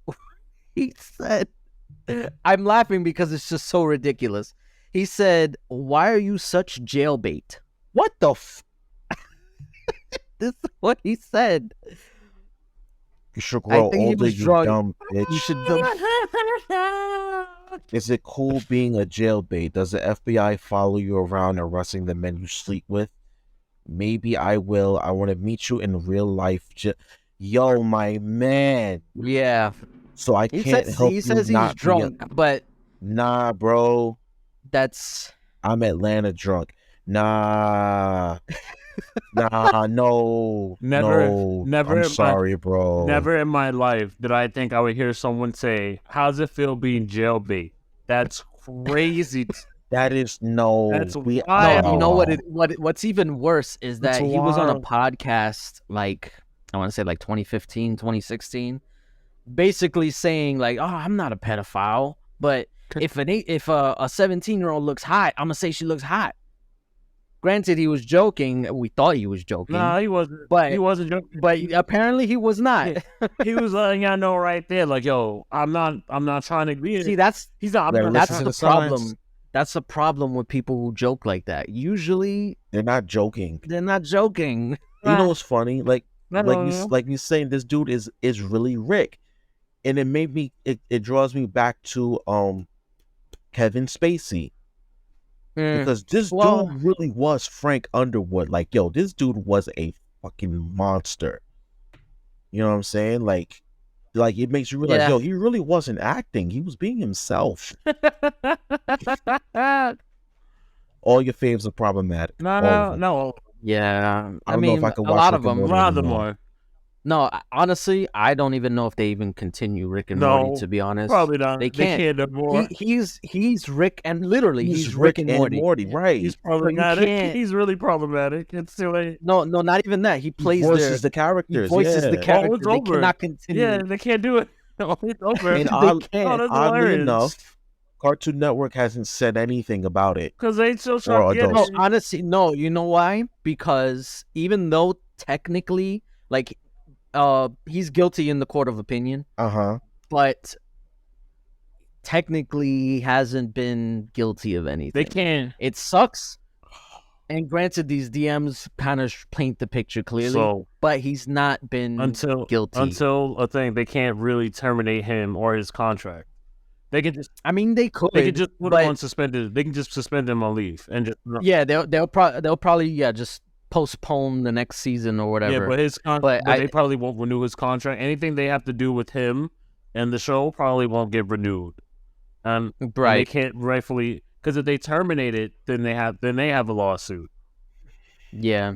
he said, I'm laughing because it's just so ridiculous. He said, "Why are you such jailbait?" what the This is what he said. You should I grow think he older, was you drunk. dumb bitch. You should. Is it cool being a jailbait? Does the FBI follow you around arresting the men you sleep with? Maybe I will. I want to meet you in real life. Yo, my man. Yeah. So I He can't says help he you says not he's be drunk, but Nah, bro. that's I'm Atlanta drunk. Nah. Nah, no. Never- no. never I'm in my- sorry, bro. never in my life did I think I would hear someone say, "How's it feel being jailbait?" That's crazy. That is no. That's we, wild. no. You know oh. what's even worse is That's that he was on a wild. podcast like I want to say like 2015, 2016, basically saying like, "Oh, I'm not a pedophile, but if a 17-year-old looks hot, I'm gonna say she looks hot." Granted, he was joking. We thought he was joking, Nah, he wasn't. But- he wasn't joking. but apparently he was not. He was letting y'all know right there, like, "Yo, I'm not trying to be." See, that's He's not. Better I'm not listen that's to the the problem. signs. That's the problem with people who joke like that. Usually, They're not joking. they're not joking. You know what's funny? Like know. like you saying this dude is really Rick. And it made me it draws me back to Kevin Spacey. Because this Well- dude really was Frank Underwood. Like, yo, this dude was a fucking monster. You know what I'm saying? Like it makes you realize, Yeah. yo, he really wasn't acting. He was being himself. All your faves are problematic. All of them. no. Yeah, I don't know if I could a watch lot Rick of and them. Morty Rather anymore. more. No, honestly, I don't even know if they even continue Rick and No, Morty. To be honest, Probably not. They can't. no more. He's Rick and literally he's Rick and Morty. right? He's you problematic. can't- He's really problematic. It's too late. No, not even that. He plays voices their the characters. he voices yeah. the character. it's They over. cannot continue. Yeah, they can't do it. It's over. And They odd- can't. that's oddly hilarious. enough, Cartoon Network hasn't said anything about it. Because they still try Or to get adults. No, honestly, no. You know why? Because even though technically, like, he's guilty in the court of opinion, Uh-huh. but technically he hasn't been guilty of anything. They can't. It sucks. And granted, these DMs kind of paint the picture clearly, So but he's not been guilty. until a thing, they can't really terminate him or his contract. They can just I mean, they could. just put but- him on suspended. They can just suspend him on leave and just Yeah, they'll probably just postpone the next season or whatever. Yeah, but his But they probably won't renew his contract. Anything they have to do with him and the show probably won't get renewed. And they right. can't rightfully, because if they terminate it, then they have a lawsuit, Yeah,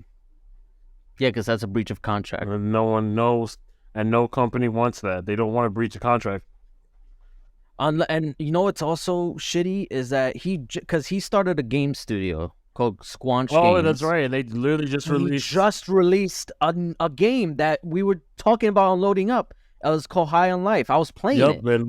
because that's a breach of contract. and no one knows, and no company wants that. They don't want to breach a contract. And you know what's also shitty is that because he started a game studio called Squanch Oh, Games. that's right. They literally just And he released. just released a game that we were talking about on loading up. It was called High on Life. I was playing Yep, it. man.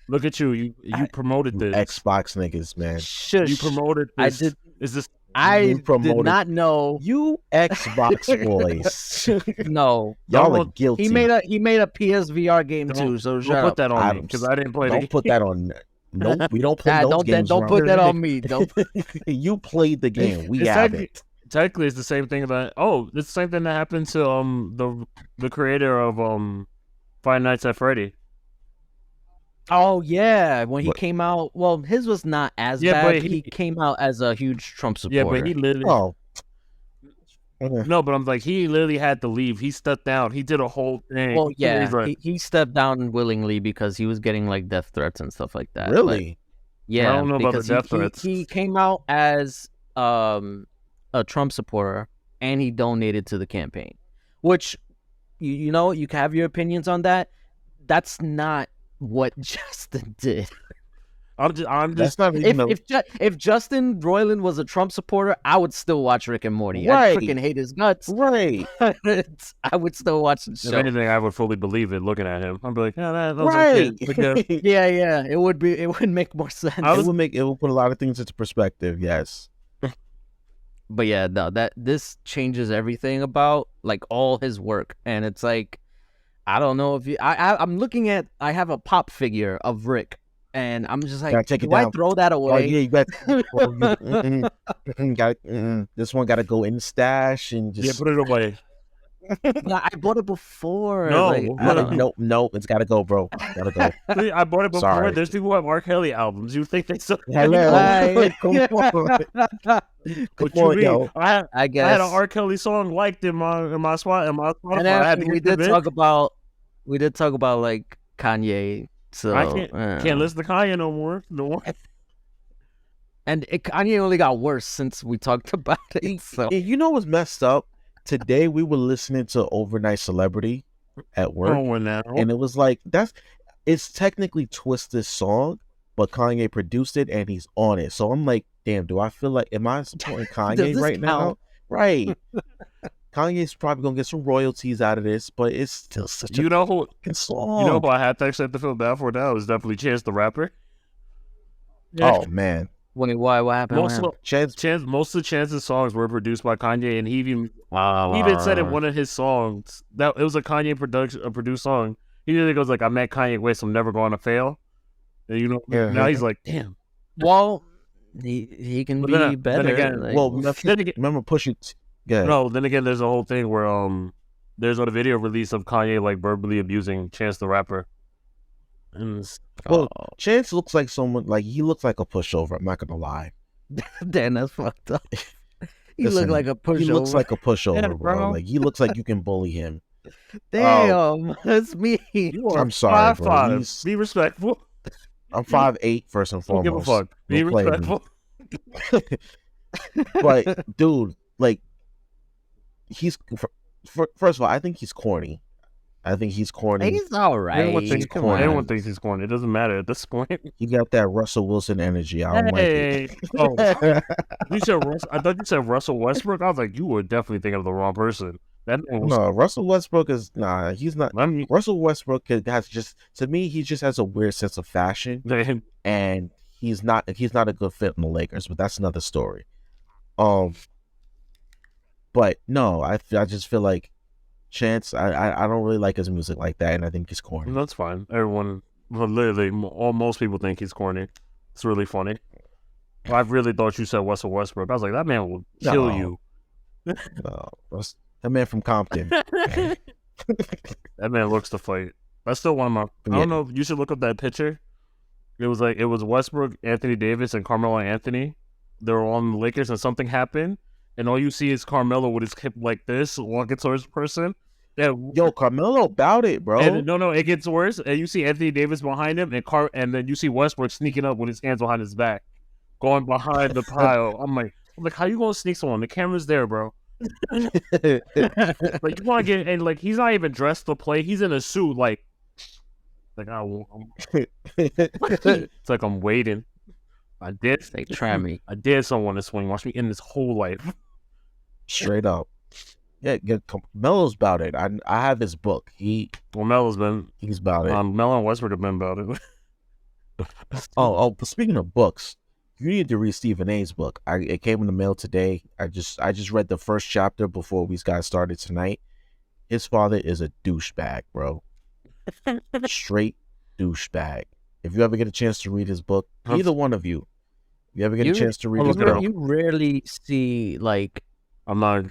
Look at you. You promoted this. Xbox niggas, man. Shush. You promoted I this. did. Is this? I You did promoted- not know. You Xbox boys. No, Y'all are Don't- guilty. he made a PSVR game Don't- too. So Don't shut put up. that on me Adams. because I didn't play Don't the put that on. Nope, we don't play Nah, those games. don't put around that here. on me. Don't. You played the game. We It's haven't. Technically, it's the same thing that. Oh, it's the same thing that happened to the creator of Five Nights at Freddy. Oh yeah, when he What? came out. Well, his was not as Yeah, bad. but He came out as a huge Trump supporter. Yeah, but he literally. Oh. Okay. No, but I'm like, he literally had to leave. He stepped down. He did a whole thing. Well, yeah, He's like, he stepped down willingly because he was getting like death threats and stuff like that. But, Really? yeah, I don't know about the because death threats. He came out as a Trump supporter and he donated to the campaign, which you know you can have your opinions on that. That's not what Justin did. I'm just That's not even If Justin Roiland was a Trump supporter, I would still watch Rick and Morty. Right. I freaking hate his guts. right. I would still watch the if show. anything, I would fully believe it looking at him. I'd be like, yeah, that was Right. okay. Yeah, it would make more sense. It will put a lot of things into perspective. Yes. But yeah, no, this changes everything about like all his work, and it's like I don't know if you. I'm looking at. I have a pop figure of Rick, and I'm just like, Gotta take it do I down. throw that Oh away? yeah, you got. This one got to go in the stash and Yeah, just. put it away. Nah, I bought it before. No, like, what I don't know. Nope. It's got to go, bro. Gotta go. See, I bought it before. Sorry. There's people who have R. Kelly albums. You think they still? Hello. Right. Come on. Come What you on, mean? yo. I I guess. had an R. Kelly song liked in my spot in my Spotify. And I had then to we get did it. talk about like Kanye. So I can't listen to Kanye no more. No more. And Kanye only got worse since we talked about it. So You know what's messed up? Today we were listening to Overnight Celebrity at work, Oh, now. and it was like it's technically Twista's song, but Kanye produced it and he's on it. So I'm like, damn, do I feel like am I supporting Kanye this right now? count? Right. Kanye's probably gonna get some royalties out of this, but it's still such You a know who? fucking song. You know who I had to accept to feel bad for now is definitely Chance the Rapper. Oh man, why? What happened? Most of most of Chance's songs were produced by Kanye, and he even said in one of his songs that it was a Kanye produced song. He usually goes like, "I met Kanye West, I'm never going to fail." And you know, Yeah. now he's like, "Damn." Well, he can But be then better. again, like- well, Then again, remember Push It? Yeah. no, then again, there's a whole thing where there's a video release of Kanye like verbally abusing Chance the Rapper. And Well, Chance looks like someone he looks like a pushover. I'm not gonna lie. damn, that's fucked up. He Listen, look like a pushover. He looks like a pushover, Yeah, bro. bro. Like he looks like you can bully him. damn. That's me. you are I'm sorry, bro. 5'5". He's- Be respectful. I'm 5'8" first and Don't give a foremost. fuck. Be Don't play with me. respectful. But dude, like he's first of all, I think he's corny. I think he's corny. He's all right. Everyone thinks Come on. Everyone thinks he's corny. It doesn't matter at this point. He got that Russell Wilson energy. I don't like it. Hey, oh, you said I thought you said Russell Westbrook. I was like, you were definitely thinking of the wrong person. That man was, No, Russell Westbrook is he's not. I mean, Russell Westbrook has just to me he just has a weird sense of fashion, and he's not a good fit in the Lakers, but that's another story. But no, I just feel like Chance, I don't really like his music like that, and I think he's corny. that's fine. Everyone, well, literally, most people think he's corny. It's really funny. I really thought you said Russell Westbrook. I was like, that man will kill No. you. No, that man from Compton. That man looks to fight. That's still one of my. I don't know. You should look up that picture. It was Westbrook, Anthony Davis, and Carmelo Anthony. They were on the Lakers, and something happened, and all you see is Carmelo with his hip like this, walking towards the person. Yeah, Yo, Carmelo about it, bro. and no, it gets worse. And you see Anthony Davis behind him, and then you see Westbrook sneaking up with his hands behind his back, going behind the pile. I'm like, how you gonna sneak someone? The camera's there, bro. Like you want to get and like he's not even dressed to play. He's in a suit, it's like I'm waiting. I dare someone to swing. Watch me end this whole life. Straight up. Yeah, Carmelo's about it. I have his book. Well, Melo's been He's about it. Melo and Westbrook have been about it. But speaking of books, you need to read Stephen A's book. It came in the mail today. I just read the first chapter before we got started tonight. His father is a douchebag, bro. Straight douchebag. If you ever get a chance to read his book, either one of you, if you ever get a chance to read his book, You rarely see like I'm not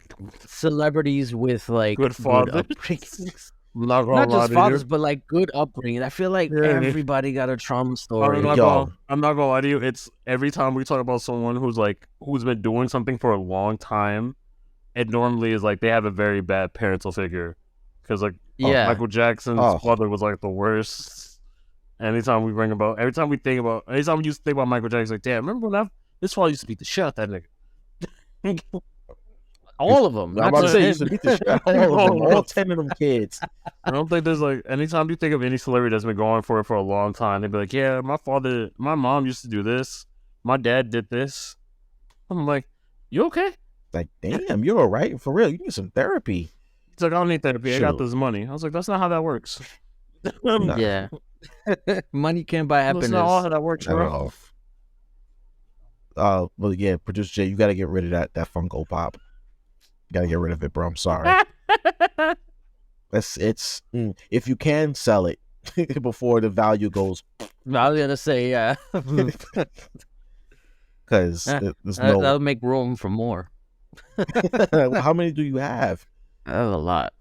celebrities with like good fathers. upbringings. I'm not gonna Not lie just to fathers, you. but like good upbringing. I feel like Yeah. everybody got a trauma story. I'm not gonna lie to you. It's every time we talk about someone who's been doing something for a long time, it normally is like they have a very bad parental figure. Because Michael Jackson's father was like the worst. Anytime we think about Michael Jackson, like, damn, remember when his father used to beat the shit out that nigga. all of them. I'm Not about to just say, you him. used to beat the shit out of all of them, all 10 of them kids. I don't think there's like anytime you think of any celebrity that's been going for it for a long time, they'd be like, yeah, my mom used to do this, my dad did this. I'm like, you okay? Like, damn, you're all right for real. You need some therapy. He's like, I don't need therapy. I got Shoot. this money. I was like, that's not how that works. Nah. Yeah. Money can't buy That's not all happiness. how that works, Not at bro. all. Well, yeah, producer Jay, you got to get rid of that Funko Pop. You got to get rid of it, bro. I'm sorry. If you can sell it before the value goes, I was gonna say, yeah. because Eh, there's That'll make room for more. no. How many do you have? I have a lot.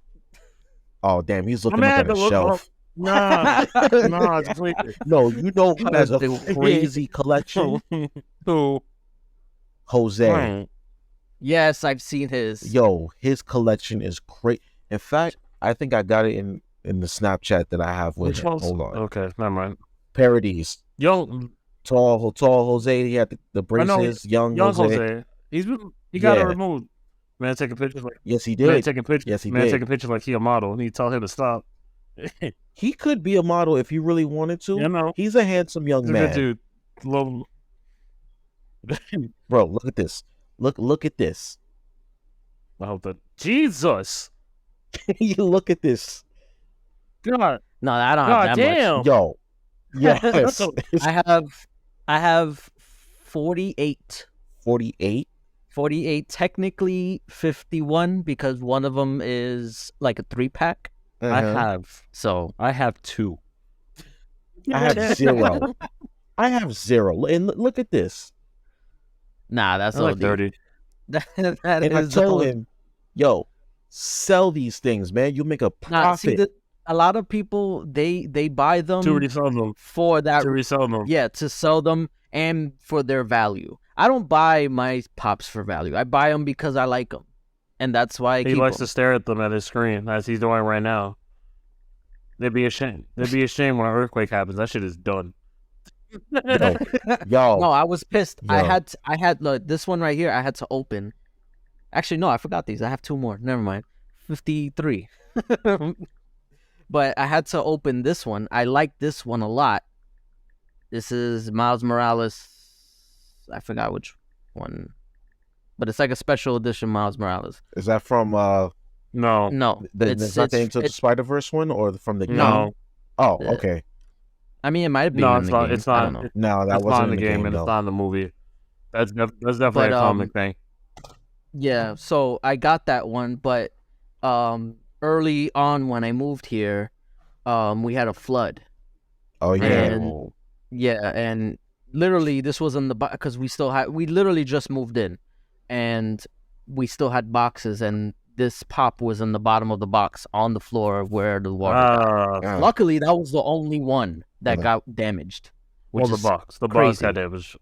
Oh, damn, he's looking Man, up at a look shelf. Nah, nah, it's completely. No, you know who has a That's the- crazy collection? Who? Jose. Right. Yes, I've seen his. Yo, his collection is crazy. In fact, I think I got it in the Snapchat that I have with Which him. one's? Hold on. Okay, never mind. Parodies. Young Tall Jose. He had the I know, braces. Young Jose. Jose. He got it Yeah. removed. Man taking pictures like Yes, he man did. taking pictures. Yes, he man did. taking pictures like he a model. You tell him to stop. He could be a model if he really wanted to. You know, He's a handsome young he's a man. good dude. Love him. Bro, look at this. Look at this. I hope that Jesus. You look at this. God, No, I don't God have that damn. much. Yo. Yes. I have 48. 48. 48, technically 51 because one of them is like a 3-pack. Uh-huh. I have 2. I have 0. I have 0. And look at this. Nah, that's I like OD. dirty. that And I is told OD. him, yo, sell these things, man. You'll make a Nah, see, profit. a lot of people they buy them To resell them. for that, To resell them. yeah, to sell them and for their value. I don't buy my pops for value. I buy them because I like them, and that's why I He keep likes them. to stare at them at his screen as he's doing right now. They'd be ashamed. They'd be ashamed when an earthquake happens. That shit is done. Yo. No, I was pissed. Yo. I had look, this one right here. I had to open. Actually, no, I forgot these. I have 2 more. Never mind. 53. But I had to open this one. I like this one a lot. This is Miles Morales. I forgot which one, but it's like a special edition Miles Morales. Is that from No. No, is that the Into the Spider-Verse one or from the game? No. Oh, Yeah. okay. I mean, it might have been No, in it's the not. game. It's I don't not. know. No, that That's wasn't not in the game, and though. it's not in the movie. That's definitely But, a comic thing. Yeah, so I got that one, but early on when I moved here, we had a flood. Oh yeah. And yeah, and literally this was in the because we literally just moved in, and we still had boxes, and this pop was in the bottom of the box on the floor where the water. got. Ah. Luckily, that was the only one that Okay. got damaged. Which Well, the is box. The box crazy. got damaged.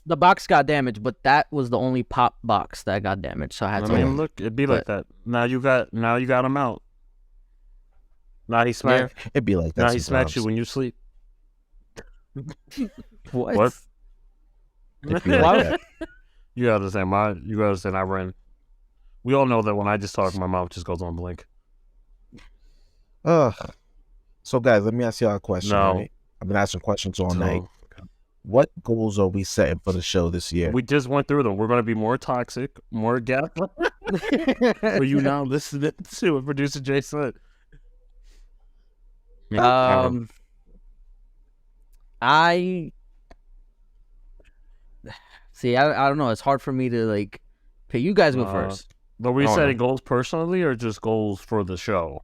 The box got damaged, but that was the only pop box that got damaged. So I had I to. mean, look, it'd be like that. Now you got him out. Now he smacked. It'd be like that. Now he smacks you sometimes. when you sleep. What? What? It'd be like that. You gotta understand. You gotta understand. I ran. We all know that when I just talk, my mouth just goes on blink. So guys, let me ask y'all a question. No. Right? I've been asking questions all So, night. What goals are we setting for the show this year? we just went through them. We're gonna be more toxic, more gap. For you now listening to what producer Jay said. I see. I don't know. It's hard for me to like. Okay, you guys go first. But we Oh, setting no. goals personally or just goals for the show?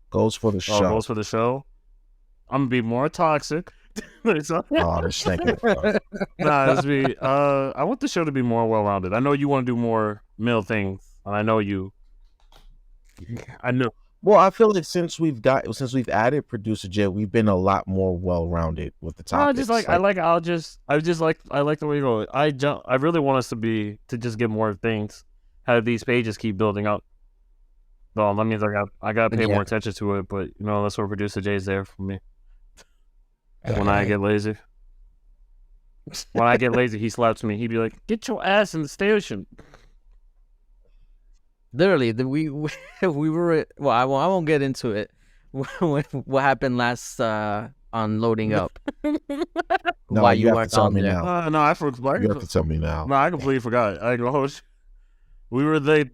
Goals for the show. Oh, goals for the show. I'm gonna be more toxic. Oh, this thinking. Nah, it's me. I want the show to be more well-rounded. I know you want to do more male things, and I know you. I know. Well, I feel like since we've added producer Jay, we've been a lot more well-rounded with the I topics. just like I like the way you go. I really want us to just get more things. Have these pages keep building up. Well, that means I got to pay Yeah. more attention to it. But you know, that's where producer Jay's there for me. When I get lazy, he slaps me. He'd be like, "Get your ass in the station." Literally, we were. Well, I won't get into it. What happened last on loading up? No, Why you have to weren't tell on me there? now. No, I forgot. You have to tell me now. No, I completely forgot. I go, we were they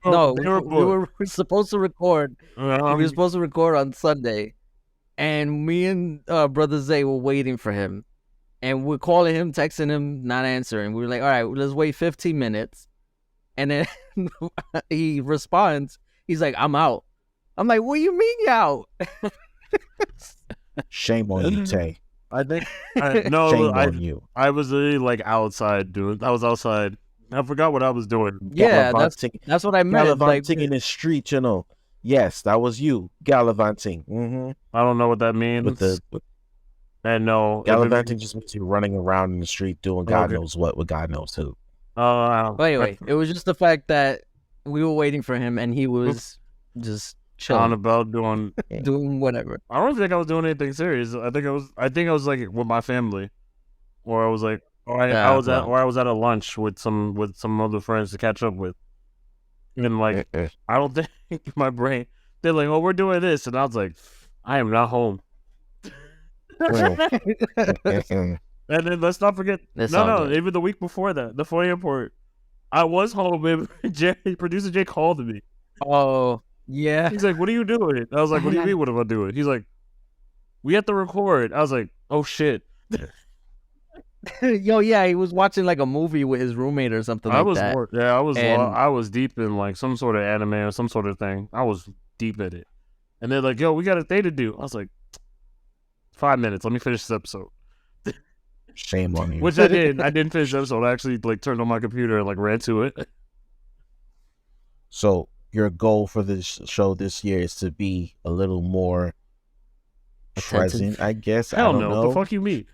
No, they were we were supposed to record. We booked. were supposed to record on Sunday, and me and brother Zay were waiting for him, and we're calling him, texting him, not answering. We were like, all right, let's wait 15 minutes, and then he responds. He's like, I'm out. I'm like, what do you mean you out? Shame on you, Tay. I think Shame no, on you. I was literally like outside doing. I was outside. I forgot what I was doing. Yeah, Gallivanting- that's what I meant. Like, gallivanting in the street, you know. Yes, that was you gallivanting. Mm-hmm. I don't know what that means. With and no, gallivanting just means you running around in the street doing God Okay. knows what with God knows who. but anyway, it was just the fact that we were waiting for him, and he was just on chilling, about doing. doing whatever. I don't think I was doing anything serious. I think I was like with my family, or I was like, or I was at a lunch with some other friends to catch up with, and like I don't think my brain. They're like, oh, we're doing this, and I was like, I am not home. Mm. And then let's not forget, That's all no, good. even the week before that, the funny part, I was home. And producer Jay called me. Oh yeah, He's like, "What are you doing?" I was like, "What do you mean? What am I doing?" He's like, "We have to record." I was like, "Oh shit!" yo, yeah, he was watching like a movie with his roommate or something like that. I And- was deep in like some sort of anime or some sort of thing. I was deep in it, and they're like, "Yo, we got a thing to do." I was like, 5 minutes. Let me finish this episode. Shame on you. Which I did. I didn't finish the episode. I actually like turned on my computer and like ran to it. So your goal for this show this year is to be a little more Attentive. present, I guess. I Hell don't no. know. The fuck you mean?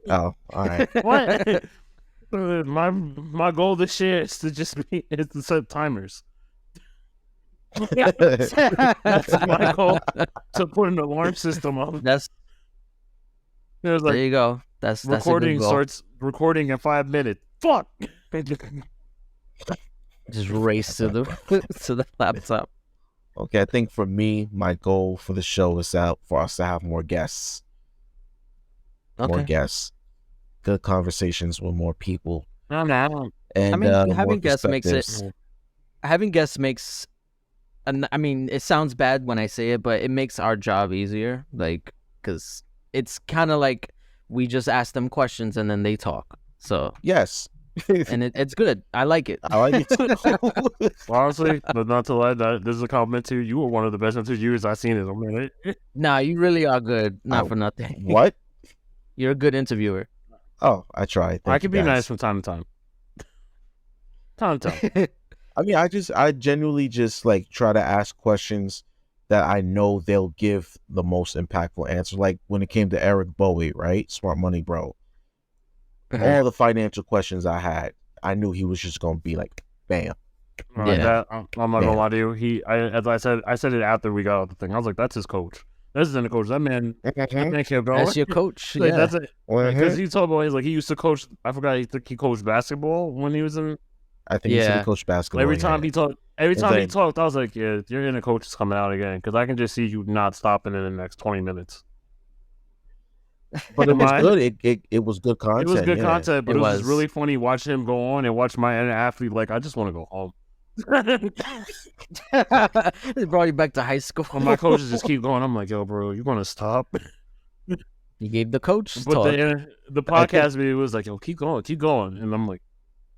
Oh, all right. What? My goal this year is to set timers. That's my goal. To put an alarm system on. That's It was there like you go. That's recording a good goal. starts recording in 5 minutes. Fuck. Just race to the to the laptop. Okay, I think for me, my goal for the show is for us to have more guests. More Okay. guests. Good conversations with more people. No, no. And I mean, more having guests makes it. perspectives. Having guests makes. And I mean, it sounds bad when I say it, but it makes our job easier. Like, because it's kind of like we just ask them questions and then they talk. So, Yes. and it's good. I like it. I like it too. Honestly, but not to lie, this is a compliment to you. You were one of the best interviewers I've seen in a minute. Nah, you really are good. Not Oh, for nothing. What? You're a good interviewer. Oh, I try. I can be nice from time to time. Time to time. I mean, I genuinely just like try to ask questions that I know they'll give the most impactful answer. Like when it came to Eric Bowie, right? Smart Money Bro. All the financial questions I had, I knew he was just gonna be like, bam. Yeah. I'm not gonna lie to you. As I said it after we got out the thing. I was like, that's his coach. This isn't a coach. That man kept going. That's your coach. Like, Yeah. that's it. Because Mhm. he told me he used to coach. I forgot he coached basketball when he was in. I think he said Yeah. he coached basketball. Every time he talked, I was like- like, yeah, your inner coach is coming out again because I can just see you not stopping in the next 20 minutes. But it was My- good. It was good content. It was good yeah. content, but It it was was. really funny watching him go on and watch my inner athlete. Like, I just want to go home. It brought you back to high school. When my coaches just keep going, I'm like, yo, bro, you gonna stop? You gave the coach But talk. the podcast me was like, yo, keep going, and I'm like,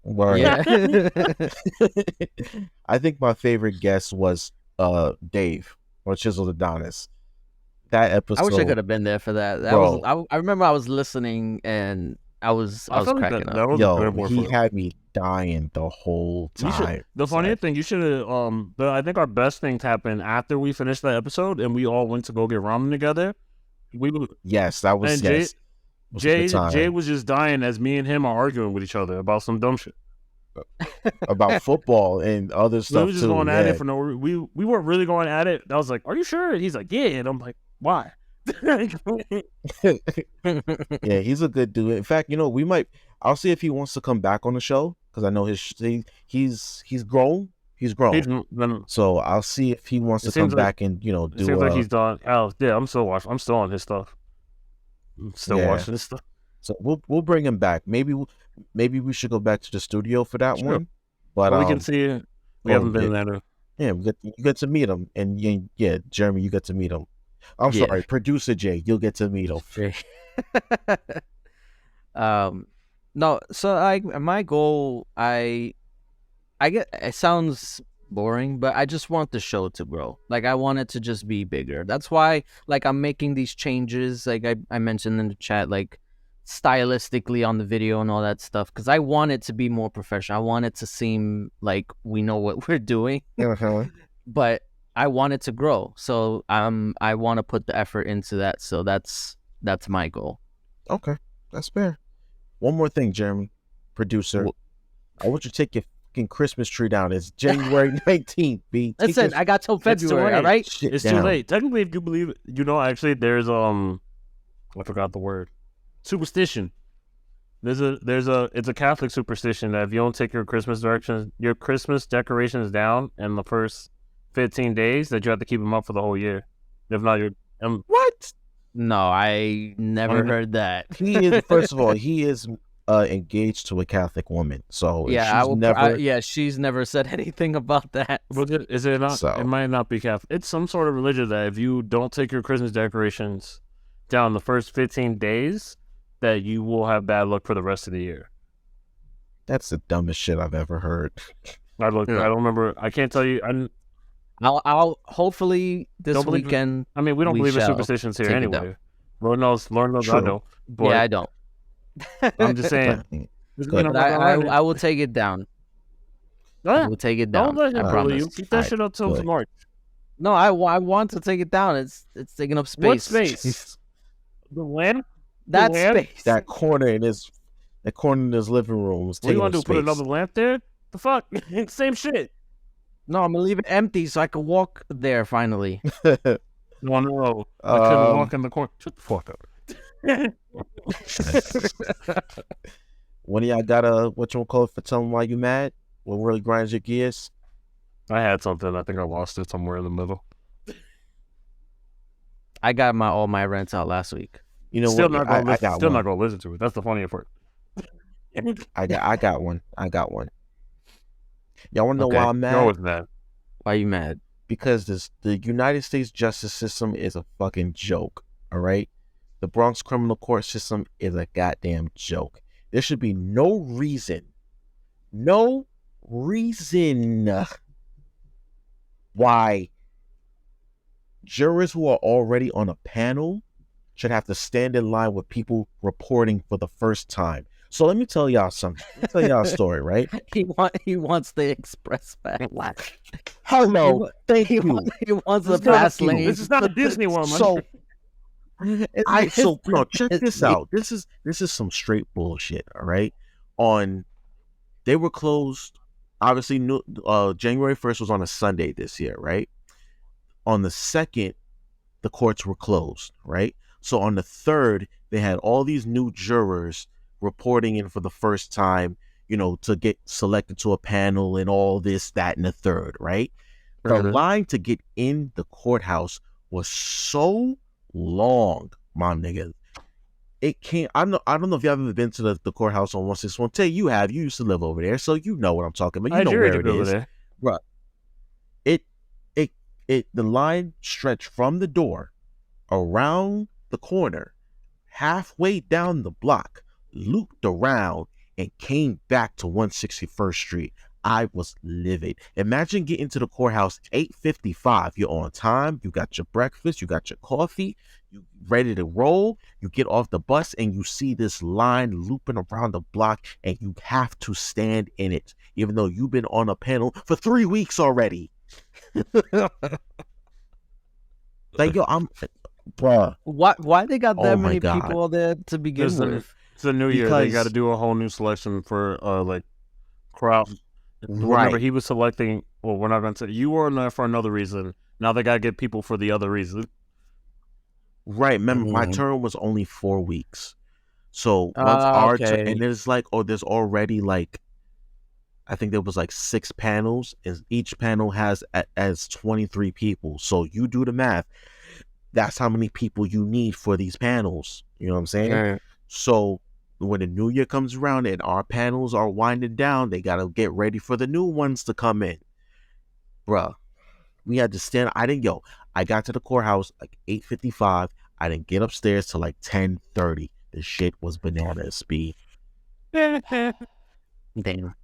Word. Yeah. I think my favorite guest was Dave or Chisel Adonis. That episode. I wish I could have been there for that. That Bro. was. I remember I was listening and I was I felt like cracking that up. was a Yo, good one he for- had me dying the whole You should- time. The funny thing, you should have. I think our best things happened after we finished that episode, and we all went to go get ramen together. We Yes, that was and yes. was a good time. Jay was just dying as me and him are arguing with each other about some dumb shit. about football and other So we stuff were just too. going at yeah. it for no. We weren't really going at it. I was like, "Are you sure?" And he's like, "Yeah." And I'm like, "Why?" Yeah, he's a good dude. In fact, we might. I'll see if he wants to come back on the show because I know he's grown. He's grown. Then So I'll see if he wants It to come seems like- back and it do. seems like he's done. Oh yeah, I'm still watching. I'm still on his stuff. I'm still Yeah. watching his stuff. So we'll bring him back. Maybe we should go back to the studio for that Sure. one. But Well, we can see it. We haven't been there. Yeah, you get to meet him, and yeah, Jeremy, you get to meet him. I'm Yeah. sorry, producer Jay, you'll get to meet him. No, so my goal, I get, it sounds boring, but I just want the show to grow. Like, I want it to just be bigger. That's why, like, I'm making these changes, like I mentioned in the chat, like, stylistically on the video and all that stuff, because I want it to be more professional. I want it to seem like we know what we're doing, but I want it to grow. So I want to put the effort into that. So that's my goal. Okay, that's fair. One more thing, Jeremy, producer. I want you to take your fucking Christmas tree down. It's January 19th, B. Take Listen, your I got till February, late. all right? shit It's down. too late. Technically, if you believe it, actually, there's I forgot the word. Superstition. It's a Catholic superstition that if you don't take your Christmas decorations down in the first 15 days, that you have to keep them up for the whole year. If not, you're What? No, I never heard that. He is, first of all, he is engaged to a Catholic woman. So Yeah, she's she's never said anything about that. Well, is it not? So- It might not be Catholic. It's some sort of religion that if you don't take your Christmas decorations down the first 15 days, that you will have bad luck for the rest of the year. That's the dumbest shit I've ever heard. I don't remember. I can't tell you. I'll hopefully this Don't believe it. weekend. I mean, we don't We believe in shall superstitions here take it anyway. down. Lord knows I True. know. But Yeah, I don't. I'm just saying. Good. But I will take it down. I will take it down. Don't let him I bully promise. you. Keep that shit up till Good. March. No, I want to take it down. It's taking up space. What space? The lamp? That lamp? space. that corner in his living room is What do you taking want to up do? Put space. another lamp there? The fuck? Same shit. No, I'm gonna leave it empty so I can walk there finally. No. I couldn't Um, walk in the corner. Shut the fuck up. When y'all got a whatchamacallit for telling why you mad? What really grinds your gears? I had something. I think I lost it somewhere in the middle. I got all my rents out last week. You know Still what? not gonna I listen. got Still one. not gonna listen to it. That's the funnier part. I got one. Y'all want to know Okay. why I'm Go mad? with that. Why you mad? Because the United States justice system is a fucking joke. All right, the Bronx criminal court system is a goddamn joke. There should be no reason why jurors who are already on a panel should have to stand in line with people reporting for the first time. So let me tell y'all something. Let me tell y'all a story, right? He wants the express pass. Hello, thank you. He wants the This is not- fast lane. This is not a Disney World, man. So check it's- this out. This is some straight bullshit. All right, they were closed. Obviously, January 1st was on a Sunday this year, right? On the 2nd, the courts were closed, right? So on the 3rd, they had all these new jurors reporting in for the first time, to get selected to a panel and all this, that, and the third, right? The line to get in the courthouse was so long, my nigga. It can't. I don't know if you've ever been to the courthouse on 161. Tay, you have. You used to live over there, so you know what I'm talking about. You know where it is. There. The line stretched from the door around the corner, halfway down the block, looped around, and came back to 161st Street. I was livid. Imagine getting to the courthouse 8:55. You're on time. You got your breakfast. You got your coffee. You ready to roll. You get off the bus and you see this line looping around the block, and you have to stand in it, even though you've been on a panel for 3 weeks already. Like, yo, bruh. Why they got that Oh my many God. people there to begin It's with? a new year. They Because- got to do a whole new selection for crowd. Remember, Right. he was selecting. Well, we're not going to say you were in there for another reason. Now they got to get people for the other reason. Right. Remember, my Mhm. term was only 4 weeks. So once Ah, our okay. turn, and it's like, there's already like I think there was like 6 panels, and each panel has as 23 people. So you do the math. That's how many people you need for these panels. You know what I'm saying? Right. So when the new year comes around and our panels are winding down, they gotta get ready for the new ones to come in. Bruh, we had to stand. I got to the courthouse like 8:55. I didn't get upstairs till like 10:30. The shit was bananas, B. Damn.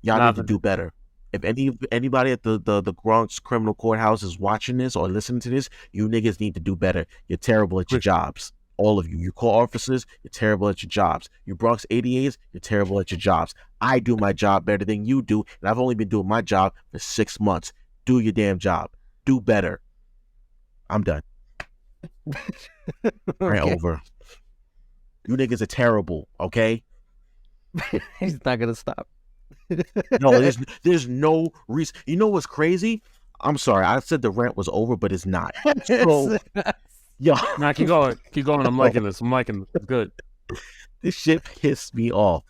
Y'all Nah, need to do better. If anybody at the Bronx criminal courthouse is watching this or listening to this, you niggas need to do better. You're terrible at your jobs. All of you. You call officers, you're terrible at your jobs. You Bronx ADAs, you're terrible at your jobs. I do my job better than you do, and I've only been doing my job for 6 months. Do your damn job. Do better. I'm done. Right over. You niggas are terrible, okay? He's not gonna stop. No, there's no reason. You know what's crazy? I'm sorry. I said the rant was over, but it's not. So, yo, Nah, keep going. Keep going. I'm liking this. I'm liking this. It's good. this shit pissed me off.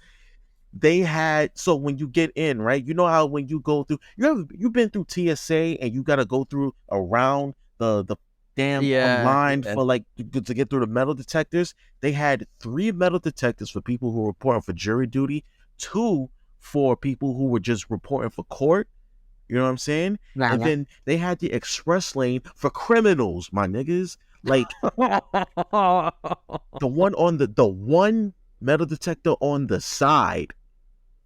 They had, so when you get in, right? You know how when you go through, you've been through TSA and you got to go through around the damn line for like to get through the metal detectors. They had 3 metal detectors for people who were reporting for jury duty, 2 for people who were just reporting for court. You know what I'm saying? And then they had the express lane for criminals, my niggas. Like the one metal detector on the side,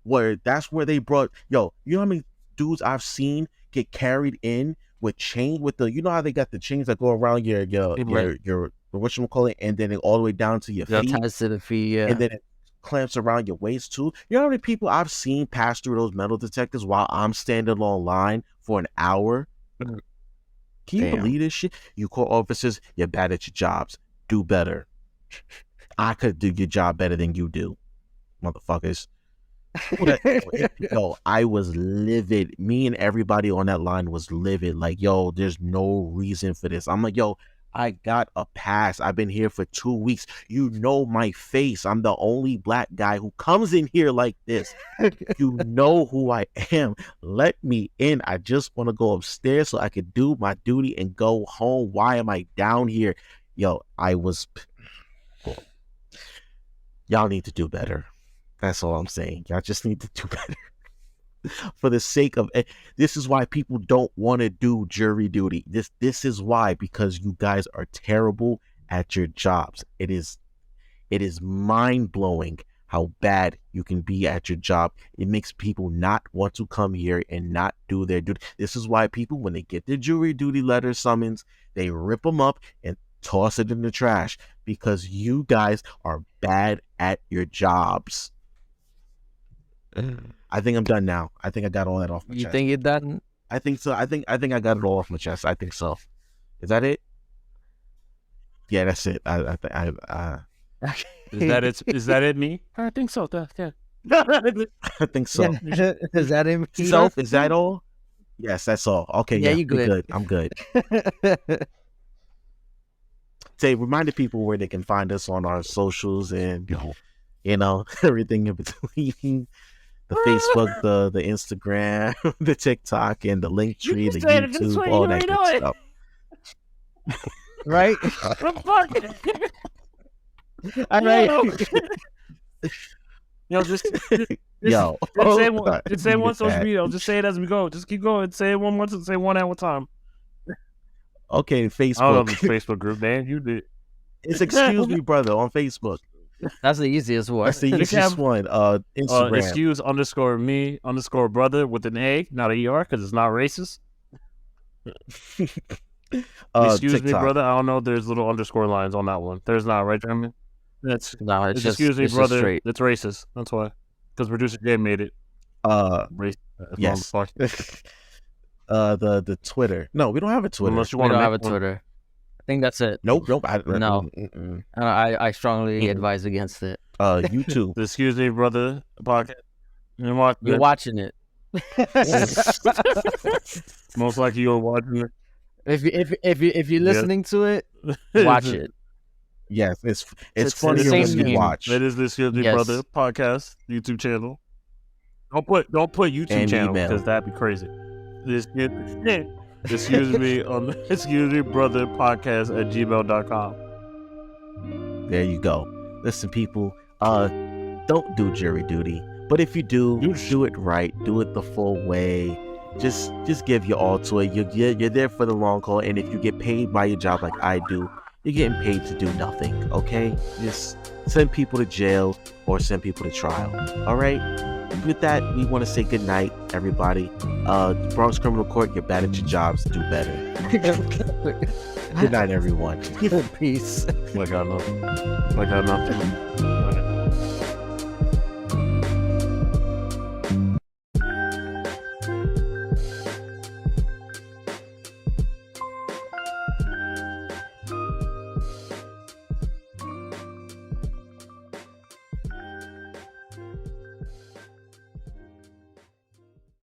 where that's where they brought, you know how many dudes I've seen get carried in with chain with the, you know how they got the chains that go around your whatchamacallit, and then it all the way down to your feet, ties to the feet, and then it clamps around your waist too. You know how many people I've seen pass through those metal detectors while I'm standing on line for an hour? Can you believe this shit? You call officers, you're bad at your jobs. Do better. I could do your job better than you do, motherfuckers. Yo, I was livid. Me and everybody on that line was livid. Like, yo, there's no reason for this. I'm like, yo, I got a pass. I've been here for 2 weeks. You know my face. I'm the only black guy who comes in here like this. You know who I am. Let me in. I just want to go upstairs so I could do my duty and go home. Why am I down here? Yo, y'all need to do better. That's all I'm saying. Y'all just need to do better. For the sake of this is why people don't want to do jury duty. This is why, because you guys are terrible at your jobs. It is mind-blowing how bad you can be at your job. It makes people not want to come here and not do their duty. This is why people, when they get their jury duty letter summons, they rip them up and toss it in the trash, because you guys are bad at your jobs. I think I'm done now. I think I got all that off my chest. You think you're done? I think so. I think I got it all off my chest. I think so. Is that it? Yeah, that's it. Is that it? Is that it? Me? I think so. Yeah. I think so. Yeah. Is that him? Self, is that all? Yes, that's all. Okay, Yeah, yeah, you good. I'm good. Say, remind the people where they can find us on our socials and everything in between. The Facebook, the Instagram, the TikTok, and the Linktree, the YouTube, all that good stuff. Right? All right. Just say Oh, one social media. Just say it as we go. Just keep going. Say it one more. Say one at one time. Okay, I don't know Facebook. this Facebook group, man. You did. It's Excuse Me Brother on Facebook. That's the easiest one. That's the easiest one. Instagram. Excuse _me _brother with an A, not a ER, because it's not racist. Excuse me, TikTok. brother. I don't know. There's little underscore lines on that one. There's not, right, Jeremy? That's No, it's just excuse me, it's just brother. straight. It's racist. That's why. Because producer Jay made it. Racist. Yes. The Twitter. No, we don't have a Twitter. Unless you We want don't to have a Twitter. I think that's it. Nope. No. Mm-mm. I strongly advise against it. YouTube. The Excuse Me, brother podcast. You're watching it. Most likely you're watching it. If you're listening to it, watch it. Yes, it's It's funny the when same you game. watch. It is the Excuse Me, Yes. brother podcast YouTube channel. Don't put YouTube And channel email. because that'd be crazy. Excuse me on the excuse me brother podcast at gmail.com. There you go. Listen, people, don't do jury duty. But if you do, do it right. Do it the full way. Just give your all to it. You're there for the long haul. And if you get paid by your job like I do, you're getting paid to do nothing, okay? Just send people to jail or send people to trial, all right? With that, we want to say good night, everybody. Bronx Criminal Court, you're bad at your jobs. Do better. Good night, everyone. Peace. Like I know.